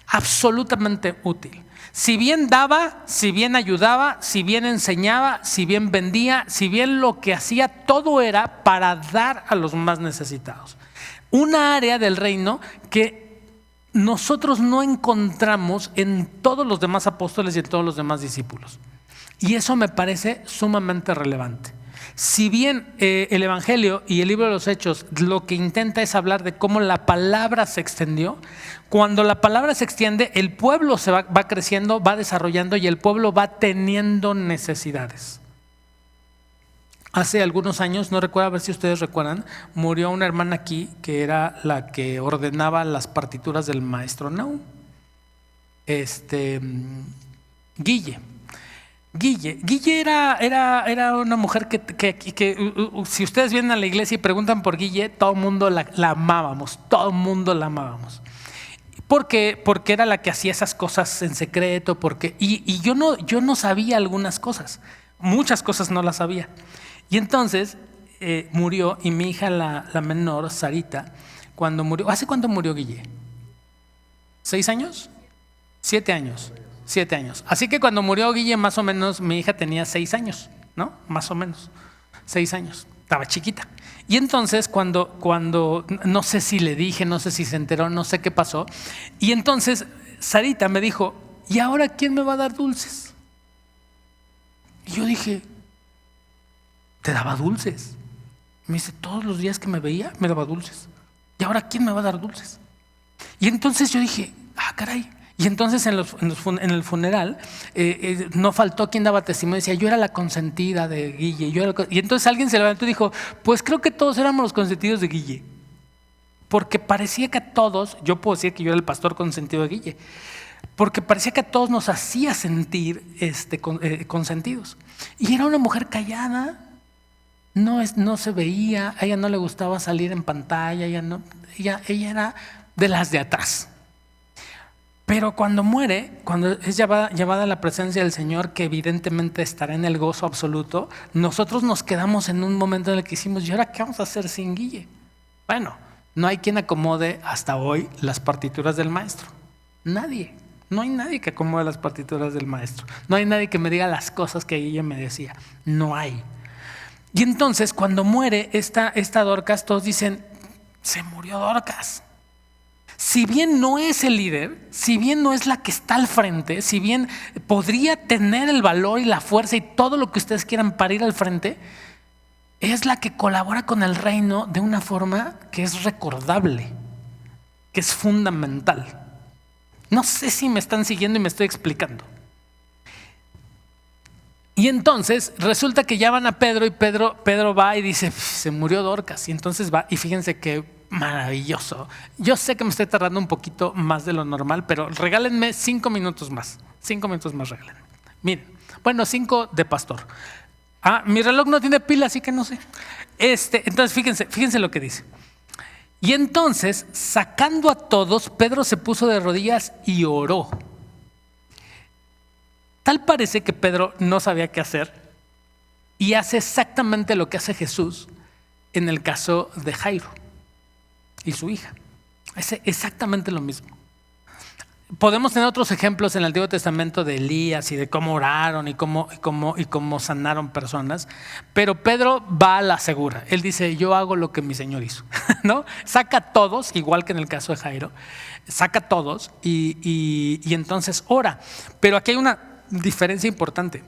absolutamente útil. Si bien daba, si bien ayudaba, si bien enseñaba, si bien vendía, si bien lo que hacía, todo era para dar a los más necesitados. Una área del reino que nosotros no encontramos en todos los demás apóstoles y en todos los demás discípulos. Y eso me parece sumamente relevante. Si bien el Evangelio y el libro de los Hechos lo que intenta es hablar de cómo la palabra se extendió, cuando la palabra se extiende, el pueblo va creciendo, va desarrollando y el pueblo va teniendo necesidades. Hace algunos años, no recuerdo, a ver si ustedes recuerdan, murió una hermana aquí que era la que ordenaba las partituras del maestro Nahum. Guille era una mujer que si ustedes vienen a la iglesia y preguntan por Guille, todo el mundo la amábamos, todo el mundo la amábamos. Porque era la que hacía esas cosas en secreto, y yo no sabía algunas cosas, muchas cosas no las sabía. Y entonces murió, y mi hija la menor, Sarita, cuando murió, ¿hace cuánto murió Guille? ¿6 años? 7 años. 7 años. Así que cuando murió Guille, más o menos, mi hija tenía 6 años, ¿no? Más o menos, 6 años. Estaba chiquita. Y entonces cuando no sé si le dije, no sé si se enteró, no sé qué pasó. Y entonces Sarita me dijo, ¿y ahora quién me va a dar dulces? Y yo dije, te daba dulces. Me dice, todos los días que me veía, me daba dulces. ¿Y ahora quién me va a dar dulces? Y entonces yo dije, caray. Y entonces en el funeral no faltó quien daba testimonio. Decía, yo era la consentida de Guille. Y entonces alguien se levantó y dijo, pues creo que todos éramos los consentidos de Guille. Porque parecía que a todos, yo puedo decir que yo era el pastor consentido de Guille, porque parecía que a todos nos hacía sentir consentidos. Y era una mujer callada, no se veía, a ella no le gustaba salir en pantalla, ella era de las de atrás. Pero cuando muere, cuando es llevada a la presencia del Señor, que evidentemente estará en el gozo absoluto, nosotros nos quedamos en un momento en el que hicimos, ¿y ahora qué vamos a hacer sin Guille? Bueno, no hay quien acomode hasta hoy las partituras del maestro. Nadie. No hay nadie que acomode las partituras del maestro. No hay nadie que me diga las cosas que Guille me decía. No hay. Y entonces cuando muere esta Dorcas, todos dicen, se murió Dorcas. Si bien no es el líder, si bien no es la que está al frente, si bien podría tener el valor y la fuerza y todo lo que ustedes quieran para ir al frente, es la que colabora con el reino de una forma que es recordable, que es fundamental. No sé si me están siguiendo y me estoy explicando. Y entonces resulta que llaman a Pedro y Pedro va y dice, se murió Dorcas. Y entonces va, y fíjense que maravilloso. Yo sé que me estoy tardando un poquito más de lo normal, pero regálenme 5 minutos más. 5 minutos más regálenme. Miren, bueno, 5 de pastor. Mi reloj no tiene pila, así que no sé. Entonces fíjense lo que dice. Y entonces, sacando a todos, Pedro se puso de rodillas y oró. Tal parece que Pedro no sabía qué hacer y hace exactamente lo que hace Jesús en el caso de Jairo y su hija. Es exactamente lo mismo. Podemos tener otros ejemplos en el Antiguo Testamento de Elías y de cómo oraron y cómo sanaron personas, pero Pedro va a la segura. Él dice, yo hago lo que mi Señor hizo, ¿no? Saca a todos, igual que en el caso de Jairo, saca a todos y entonces ora. Pero aquí hay una diferencia importante.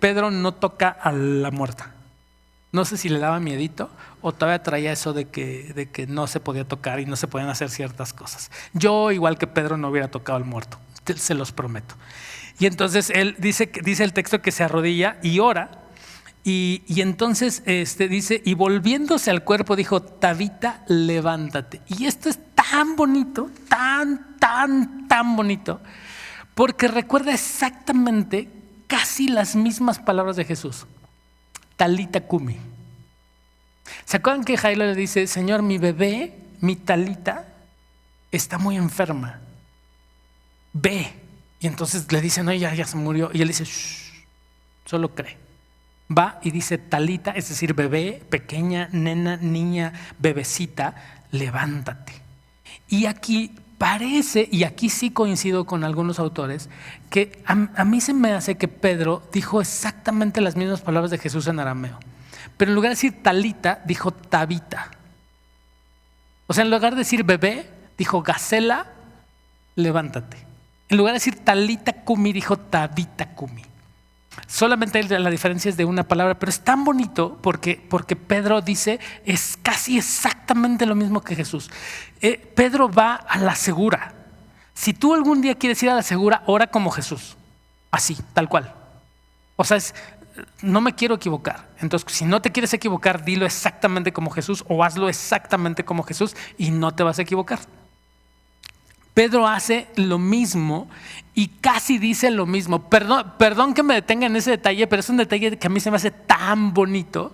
Pedro no toca a la muerta. No sé si le daba miedito o todavía traía eso de que no se podía tocar y no se podían hacer ciertas cosas. Yo, igual que Pedro, no hubiera tocado al muerto, se los prometo. Y entonces él dice el texto que se arrodilla y ora. Y entonces dice, y volviéndose al cuerpo dijo, Tabita, levántate. Y esto es tan bonito, tan bonito, porque recuerda exactamente casi las mismas palabras de Jesús. Talita cumi. ¿Se acuerdan que Jairo le dice, Señor, mi bebé, mi Talita, está muy enferma? Ve. Y entonces le dicen, no, ya se murió. Y él dice, shh, solo cree. Va y dice, Talita, es decir, bebé, pequeña, nena, niña, bebecita, levántate. Y aquí parece, y aquí sí coincido con algunos autores, que a mí se me hace que Pedro dijo exactamente las mismas palabras de Jesús en arameo. Pero en lugar de decir Talita, dijo Tabita. O sea, en lugar de decir bebé, dijo Gacela, levántate. En lugar de decir Talita cumi, dijo Tabita cumi. Solamente la diferencia es de una palabra, pero es tan bonito porque Pedro dice es casi exactamente lo mismo que Jesús. Pedro va a la segura. Si tú algún día quieres ir a la segura, ora como Jesús. Así, tal cual. O sea, no me quiero equivocar. Entonces, si no te quieres equivocar, dilo exactamente como Jesús o hazlo exactamente como Jesús y no te vas a equivocar. Pedro hace lo mismo y casi dice lo mismo. Perdón que me detenga en ese detalle, pero es un detalle que a mí se me hace tan bonito,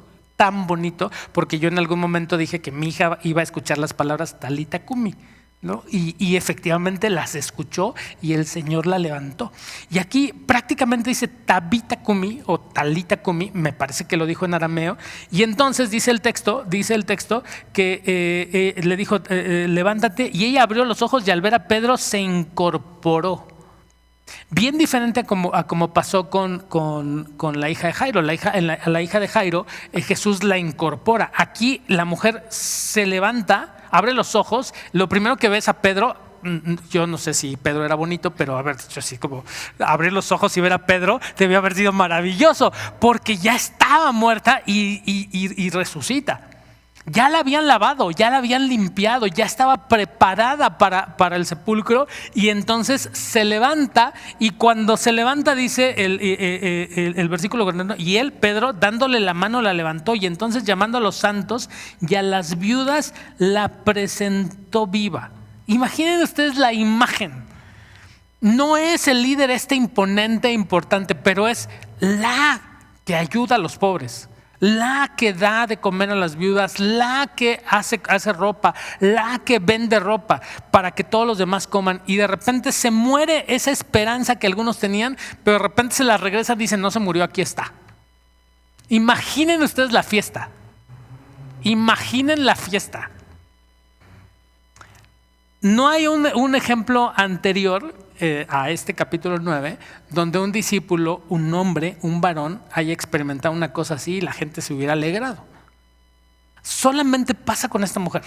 porque yo en algún momento dije que mi hija iba a escuchar las palabras Talita Cumi, ¿no? Y efectivamente las escuchó y el Señor la levantó. Y aquí prácticamente dice Tabita Cumi o Talita Cumi, me parece que lo dijo en arameo. Y entonces dice el texto que le dijo levántate, y ella abrió los ojos y al ver a Pedro se incorporó. Bien diferente a como pasó con la hija de Jairo. A la hija de Jairo Jesús la incorpora. Aquí la mujer se levanta, abre los ojos, lo primero que ves a Pedro, yo no sé si Pedro era bonito, pero haber dicho así como abrir los ojos y ver a Pedro debió haber sido maravilloso, porque ya estaba muerta y resucita. Ya la habían lavado, ya la habían limpiado, ya estaba preparada para el sepulcro, y entonces se levanta, y cuando se levanta dice el versículo 41, y él, Pedro, dándole la mano la levantó, y entonces llamando a los santos y a las viudas la presentó viva. Imaginen ustedes la imagen. No es el líder imponente, importante, pero es la que ayuda a los pobres, la que da de comer a las viudas, la que hace ropa, la que vende ropa para que todos los demás coman. Y de repente se muere esa esperanza que algunos tenían, pero de repente se la regresa y dicen, no se murió, aquí está. Imaginen ustedes la fiesta. Imaginen la fiesta. No hay un ejemplo anterior a este capítulo 9 donde un discípulo, un hombre, un varón haya experimentado una cosa así y la gente se hubiera alegrado. Solamente pasa con esta mujer.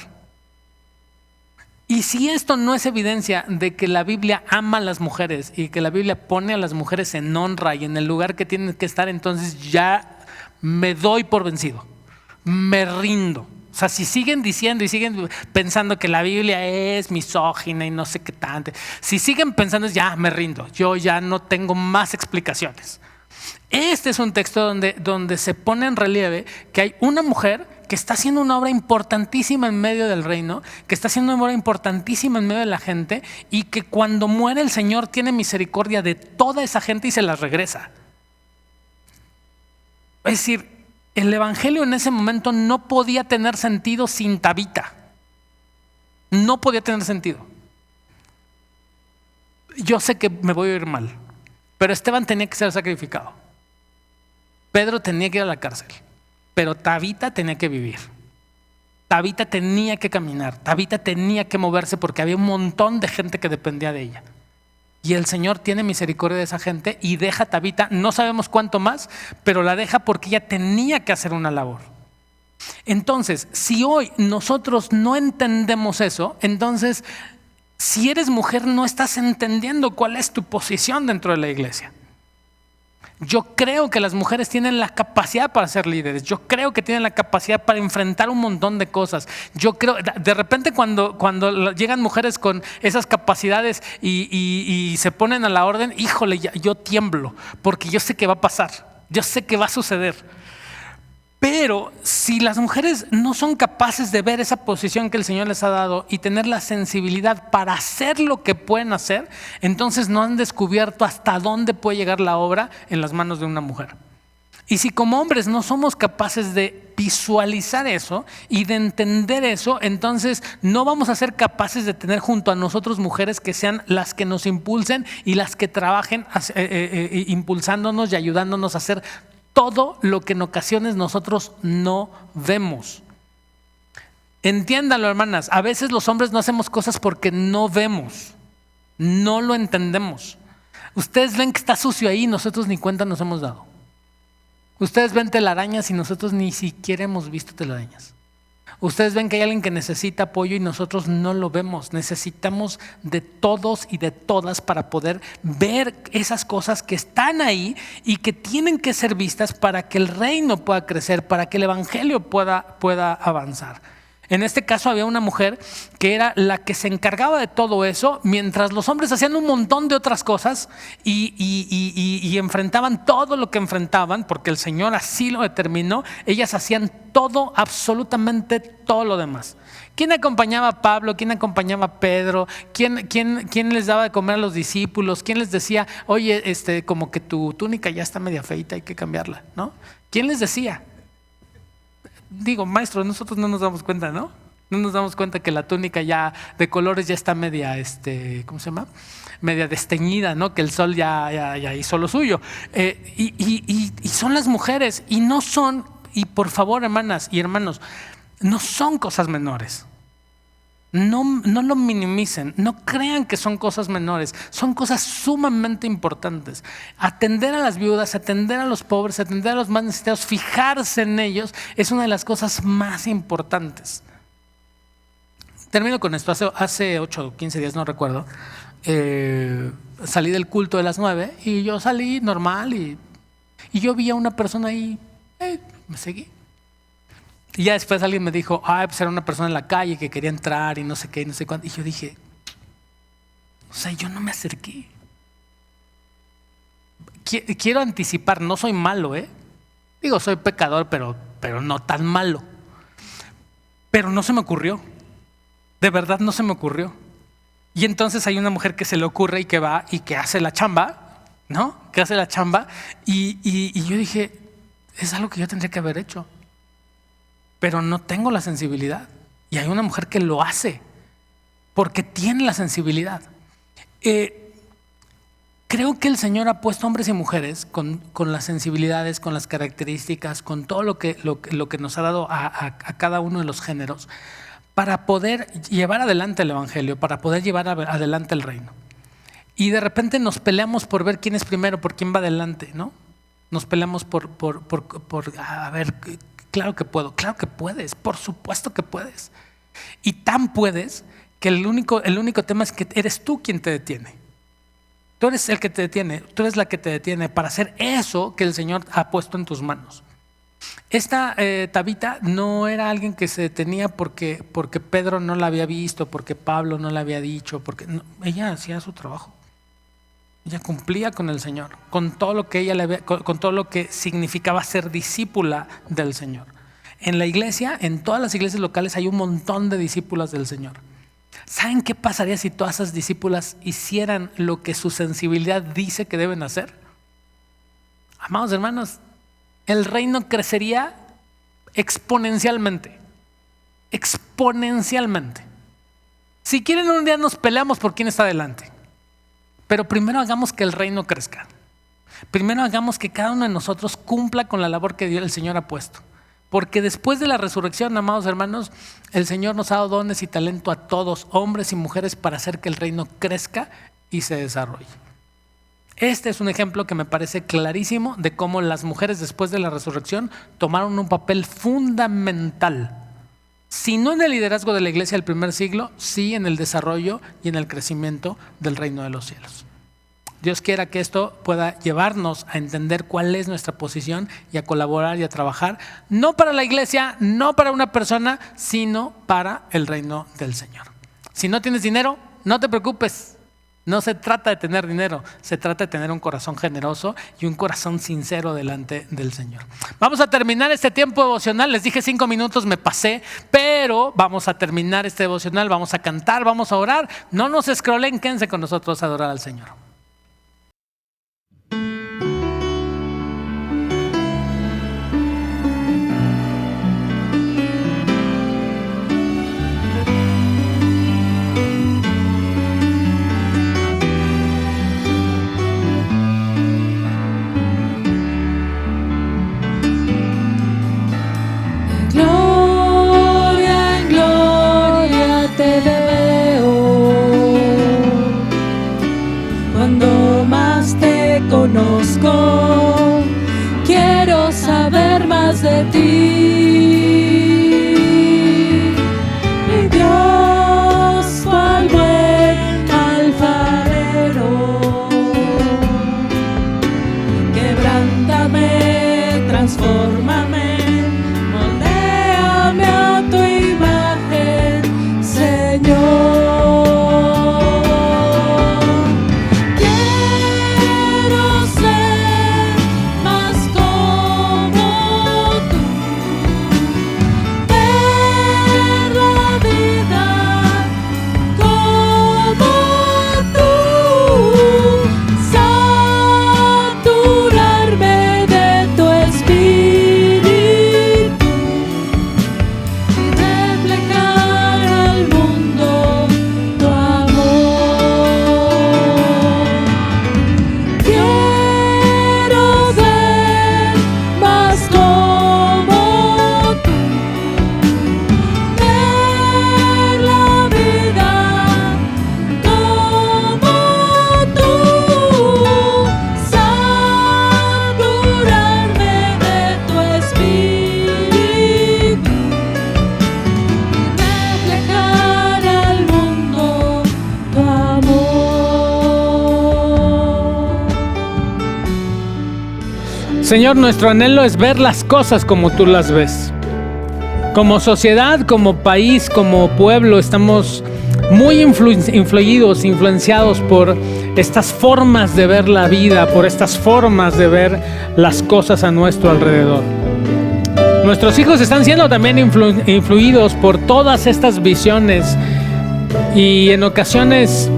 Y si esto no es evidencia de que la Biblia ama a las mujeres y que la Biblia pone a las mujeres en honra y en el lugar que tienen que estar, entonces ya me doy por vencido, me rindo. O sea, si siguen diciendo y siguen pensando que la Biblia es misógina y no sé qué tanto, si siguen pensando, ya me rindo, yo ya no tengo más explicaciones. Este es un texto donde se pone en relieve que hay una mujer que está haciendo una obra importantísima en medio del reino, que está haciendo una obra importantísima en medio de la gente, y que cuando muere el Señor tiene misericordia de toda esa gente y se las regresa. Es decir, el evangelio en ese momento no podía tener sentido sin Tabita. No podía tener sentido. Yo sé que me voy a ir mal, pero Esteban tenía que ser sacrificado. Pedro tenía que ir a la cárcel, pero Tabita tenía que vivir. Tabita tenía que caminar, Tabita tenía que moverse porque había un montón de gente que dependía de ella. Y el Señor tiene misericordia de esa gente y deja a Tabita, no sabemos cuánto más, pero la deja porque ella tenía que hacer una labor. Entonces, si hoy nosotros no entendemos eso, entonces, si eres mujer, no estás entendiendo cuál es tu posición dentro de la iglesia. Yo creo que las mujeres tienen la capacidad para ser líderes. Yo creo que tienen la capacidad para enfrentar un montón de cosas. Yo creo, de repente cuando llegan mujeres con esas capacidades y se ponen a la orden, híjole, yo tiemblo, porque yo sé que va a pasar, yo sé que va a suceder. Pero si las mujeres no son capaces de ver esa posición que el Señor les ha dado y tener la sensibilidad para hacer lo que pueden hacer, entonces no han descubierto hasta dónde puede llegar la obra en las manos de una mujer. Y si como hombres no somos capaces de visualizar eso y de entender eso, entonces no vamos a ser capaces de tener junto a nosotros mujeres que sean las que nos impulsen y las que trabajen impulsándonos y ayudándonos a hacer todo lo que en ocasiones nosotros no vemos. Entiéndanlo, hermanas, a veces los hombres no hacemos cosas porque no vemos, no lo entendemos. Ustedes ven que está sucio ahí y nosotros ni cuenta nos hemos dado. Ustedes ven telarañas y nosotros ni siquiera hemos visto telarañas. Ustedes ven que hay alguien que necesita apoyo y nosotros no lo vemos. Necesitamos de todos y de todas para poder ver esas cosas que están ahí y que tienen que ser vistas para que el reino pueda crecer, para que el evangelio pueda avanzar. En este caso había una mujer que era la que se encargaba de todo eso, mientras los hombres hacían un montón de otras cosas y enfrentaban todo lo que enfrentaban, porque el Señor así lo determinó. Ellas hacían todo, absolutamente todo lo demás. ¿Quién acompañaba a Pablo? ¿Quién acompañaba a Pedro? ¿Quién les daba de comer a los discípulos? ¿Quién les decía, oye, como que tu túnica ya está media feita, hay que cambiarla, ¿no? ¿Quién les decía? Digo, maestro, nosotros no nos damos cuenta, ¿no? No nos damos cuenta que la túnica ya de colores ya está media, ¿cómo se llama? Media desteñida, ¿no? Que el sol ya hizo lo suyo. Y son las mujeres, y no son, y por favor, hermanas y hermanos, no son cosas menores. No lo minimicen, no crean que son cosas menores, son cosas sumamente importantes. Atender a las viudas, atender a los pobres, atender a los más necesitados, fijarse en ellos es una de las cosas más importantes. Termino con esto. Hace 8 o 15 días, no recuerdo, salí del culto de las 9 y yo salí normal y yo vi a una persona ahí, me seguí. Y ya después alguien me dijo, pues era una persona en la calle que quería entrar y no sé qué, y no sé cuánto. Y yo dije, o sea, yo no me acerqué. Quiero anticipar, no soy malo, Digo, soy pecador, pero no tan malo. Pero no se me ocurrió. De verdad no se me ocurrió. Y entonces hay una mujer que se le ocurre y que va y que hace la chamba, ¿no? Que hace la chamba. Y yo dije, es algo que yo tendría que haber hecho. Pero no tengo la sensibilidad. Y hay una mujer que lo hace porque tiene la sensibilidad. Creo que el Señor ha puesto hombres y mujeres con las sensibilidades, con las características, con todo lo que nos ha dado a cada uno de los géneros para poder llevar adelante el evangelio, para poder llevar adelante el reino. Y de repente nos peleamos por ver quién es primero, por quién va adelante, ¿no? Nos peleamos por a ver, claro que puedo, claro que puedes, por supuesto que puedes. Y tan puedes que el único tema es que eres tú quien te detiene. Tú eres el que te detiene, tú eres la que te detiene para hacer eso que el Señor ha puesto en tus manos. Esta Tabita no era alguien que se detenía porque Pedro no la había visto, porque Pablo no la había dicho, porque no, ella hacía su trabajo. Ella cumplía con el Señor, con todo lo que con todo lo que significaba ser discípula del Señor. En la iglesia, en todas las iglesias locales hay un montón de discípulas del Señor. ¿Saben qué pasaría si todas esas discípulas hicieran lo que su sensibilidad dice que deben hacer? Amados hermanos, el reino crecería exponencialmente. Exponencialmente. Si quieren, un día nos peleamos por quién está adelante. Pero primero hagamos que el reino crezca. Primero hagamos que cada uno de nosotros cumpla con la labor que el Señor ha puesto. Porque después de la resurrección, amados hermanos, el Señor nos ha dado dones y talento a todos, hombres y mujeres, para hacer que el reino crezca y se desarrolle. Este es un ejemplo que me parece clarísimo de cómo las mujeres después de la resurrección tomaron un papel fundamental. Si no en el liderazgo de la iglesia del primer siglo, sí en el desarrollo y en el crecimiento del reino de los cielos. Dios quiera que esto pueda llevarnos a entender cuál es nuestra posición y a colaborar y a trabajar, no para la iglesia, no para una persona, sino para el reino del Señor. Si no tienes dinero, no te preocupes. No se trata de tener dinero, se trata de tener un corazón generoso y un corazón sincero delante del Señor. Vamos a terminar este tiempo devocional. Les dije 5 minutos, me pasé, pero vamos a terminar este devocional, vamos a cantar, vamos a orar. No nos escrolen, quédense con nosotros a adorar al Señor. Señor, nuestro anhelo es ver las cosas como tú las ves. Como sociedad, como país, como pueblo, estamos muy influenciados por estas formas de ver la vida, por estas formas de ver las cosas a nuestro alrededor. Nuestros hijos están siendo también influidos por todas estas visiones y en ocasiones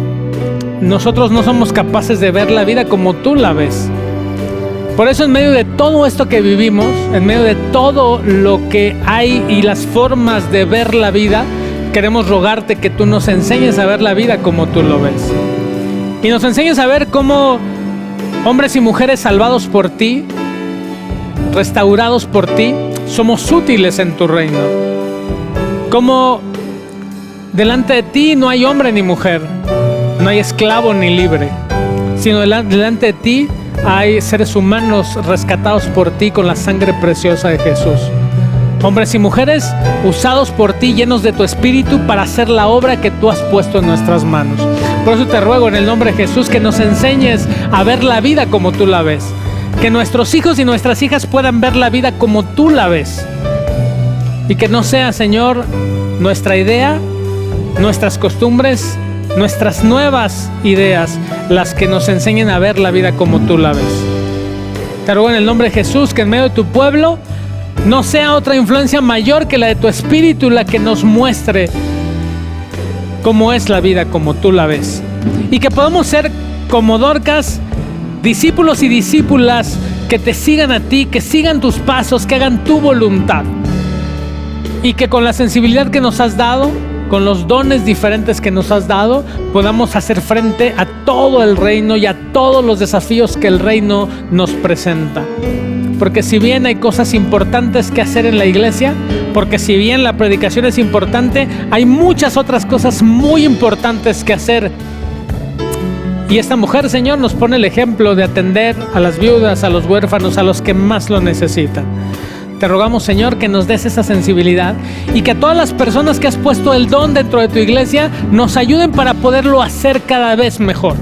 nosotros no somos capaces de ver la vida como tú la ves. Por eso en medio de todo esto que vivimos, en medio de todo lo que hay y las formas de ver la vida, queremos rogarte que tú nos enseñes a ver la vida como tú lo ves. Y nos enseñes a ver cómo hombres y mujeres salvados por ti, restaurados por ti, somos útiles en tu reino. Cómo delante de ti no hay hombre ni mujer, no hay esclavo ni libre, sino delante de ti hay seres humanos rescatados por ti con la sangre preciosa de Jesús. Hombres y mujeres usados por ti, llenos de tu espíritu para hacer la obra que tú has puesto en nuestras manos. Por eso te ruego en el nombre de Jesús que nos enseñes a ver la vida como tú la ves. Que nuestros hijos y nuestras hijas puedan ver la vida como tú la ves. Y que no sea, Señor, nuestra idea, nuestras costumbres, nuestras nuevas ideas las que nos enseñen a ver la vida como tú la ves. Te ruego en el nombre de Jesús que en medio de tu pueblo no sea otra influencia mayor que la de tu espíritu la que nos muestre cómo es la vida como tú la ves. Y que podamos ser como Dorcas, discípulos y discípulas que te sigan a ti, que sigan tus pasos, que hagan tu voluntad. Y que con la sensibilidad que nos has dado, con los dones diferentes que nos has dado, podamos hacer frente a todo el reino y a todos los desafíos que el reino nos presenta. Porque si bien hay cosas importantes que hacer en la iglesia, porque si bien la predicación es importante, hay muchas otras cosas muy importantes que hacer. Y esta mujer, Señor, nos pone el ejemplo de atender a las viudas, a los huérfanos, a los que más lo necesitan. Te rogamos, Señor, que nos des esa sensibilidad y que a todas las personas que has puesto el don dentro de tu iglesia nos ayuden para poderlo hacer cada vez mejor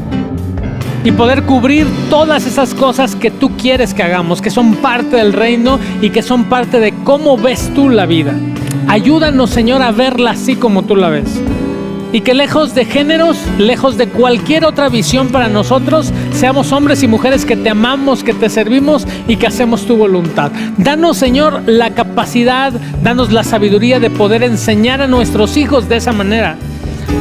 y poder cubrir todas esas cosas que tú quieres que hagamos, que son parte del reino y que son parte de cómo ves tú la vida. Ayúdanos, Señor, a verla así como tú la ves. Y que lejos de géneros, lejos de cualquier otra visión para nosotros, seamos hombres y mujeres que te amamos, que te servimos y que hacemos tu voluntad. Danos, Señor, la capacidad, danos la sabiduría de poder enseñar a nuestros hijos de esa manera.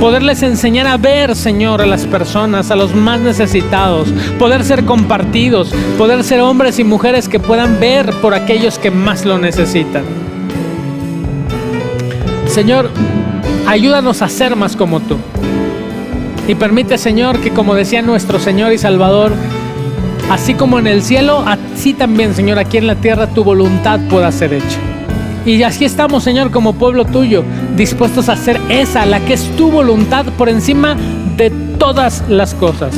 Poderles enseñar a ver, Señor, a las personas, a los más necesitados. Poder ser compartidos, poder ser hombres y mujeres que puedan ver por aquellos que más lo necesitan. Señor, ayúdanos a ser más como tú. Y permite, Señor, que como decía nuestro Señor y Salvador, así como en el cielo, así también, Señor, aquí en la tierra tu voluntad pueda ser hecha. Y así estamos, Señor, como pueblo tuyo, dispuestos a hacer esa, la que es tu voluntad por encima de todas las cosas.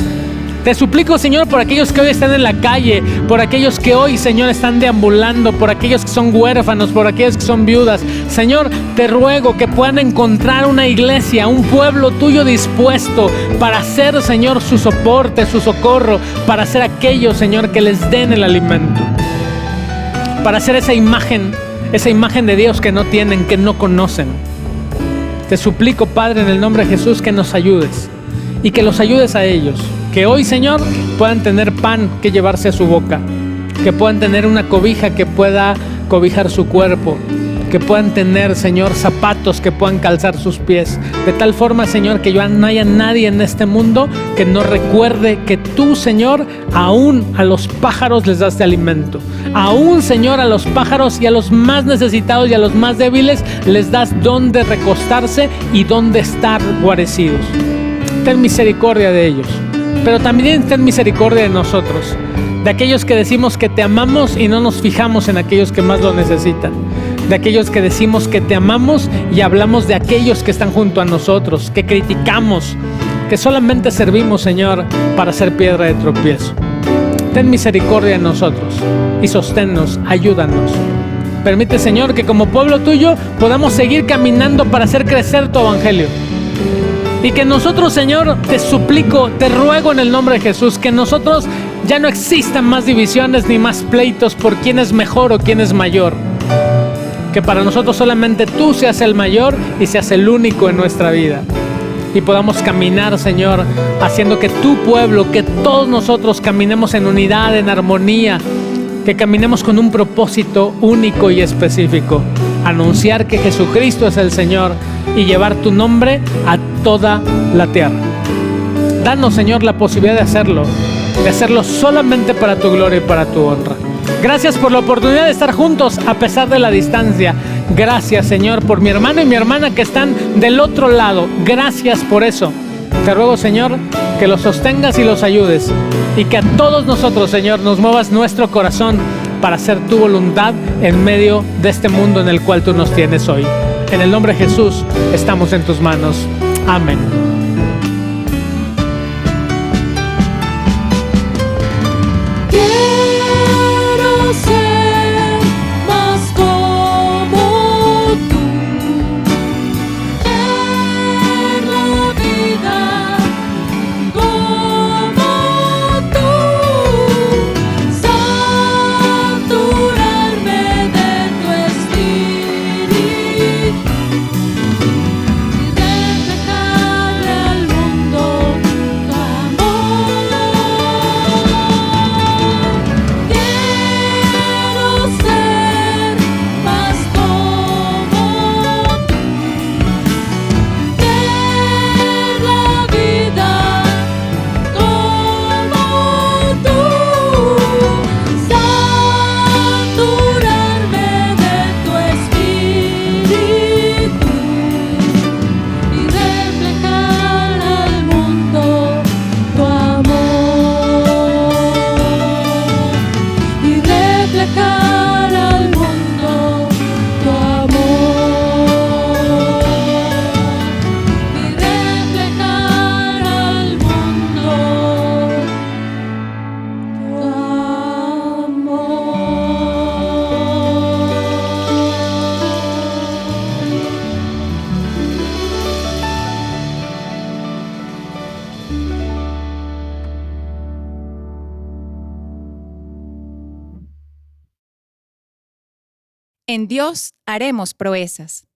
Te suplico, Señor, por aquellos que hoy están en la calle, por aquellos que hoy, Señor, están deambulando, por aquellos que son huérfanos, por aquellos que son viudas. Señor, te ruego que puedan encontrar una iglesia, un pueblo tuyo dispuesto para ser, Señor, su soporte, su socorro, para ser aquellos, Señor, que les den el alimento, para ser esa imagen de Dios que no tienen, que no conocen. Te suplico, Padre, en el nombre de Jesús, que nos ayudes y que los ayudes a ellos. Que hoy, Señor, puedan tener pan que llevarse a su boca, que puedan tener una cobija que pueda cobijar su cuerpo, que puedan tener, Señor, zapatos que puedan calzar sus pies, de tal forma, Señor, que ya no haya nadie en este mundo que no recuerde que tú, Señor, aún a los pájaros les das de alimento, aún, Señor, a los pájaros y a los más necesitados y a los más débiles les das dónde recostarse y dónde estar guarecidos. Ten misericordia de ellos, pero también ten misericordia de nosotros, de aquellos que decimos que te amamos y no nos fijamos en aquellos que más lo necesitan, de aquellos que decimos que te amamos y hablamos de aquellos que están junto a nosotros, que criticamos, que solamente servimos, Señor, para ser piedra de tropiezo. Ten misericordia de nosotros y sosténnos, ayúdanos. Permite, Señor, que como pueblo tuyo podamos seguir caminando para hacer crecer tu evangelio. Y que nosotros, Señor, te suplico, te ruego en el nombre de Jesús, que nosotros ya no existan más divisiones ni más pleitos por quién es mejor o quién es mayor. Que para nosotros solamente tú seas el mayor y seas el único en nuestra vida. Y podamos caminar, Señor, haciendo que tu pueblo, que todos nosotros caminemos en unidad, en armonía, que caminemos con un propósito único y específico: anunciar que Jesucristo es el Señor y llevar tu nombre a toda la tierra. Danos, Señor, la posibilidad de hacerlo solamente para tu gloria y para tu honra. Gracias por la oportunidad de estar juntos a pesar de la distancia. Gracias, Señor, por mi hermano y mi hermana que están del otro lado. Gracias por eso. Te ruego, Señor, que los sostengas y los ayudes, y que a todos nosotros, Señor, nos muevas nuestro corazón para hacer tu voluntad en medio de este mundo en el cual tú nos tienes hoy. En el nombre de Jesús, estamos en tus manos. Amén. En Dios haremos proezas.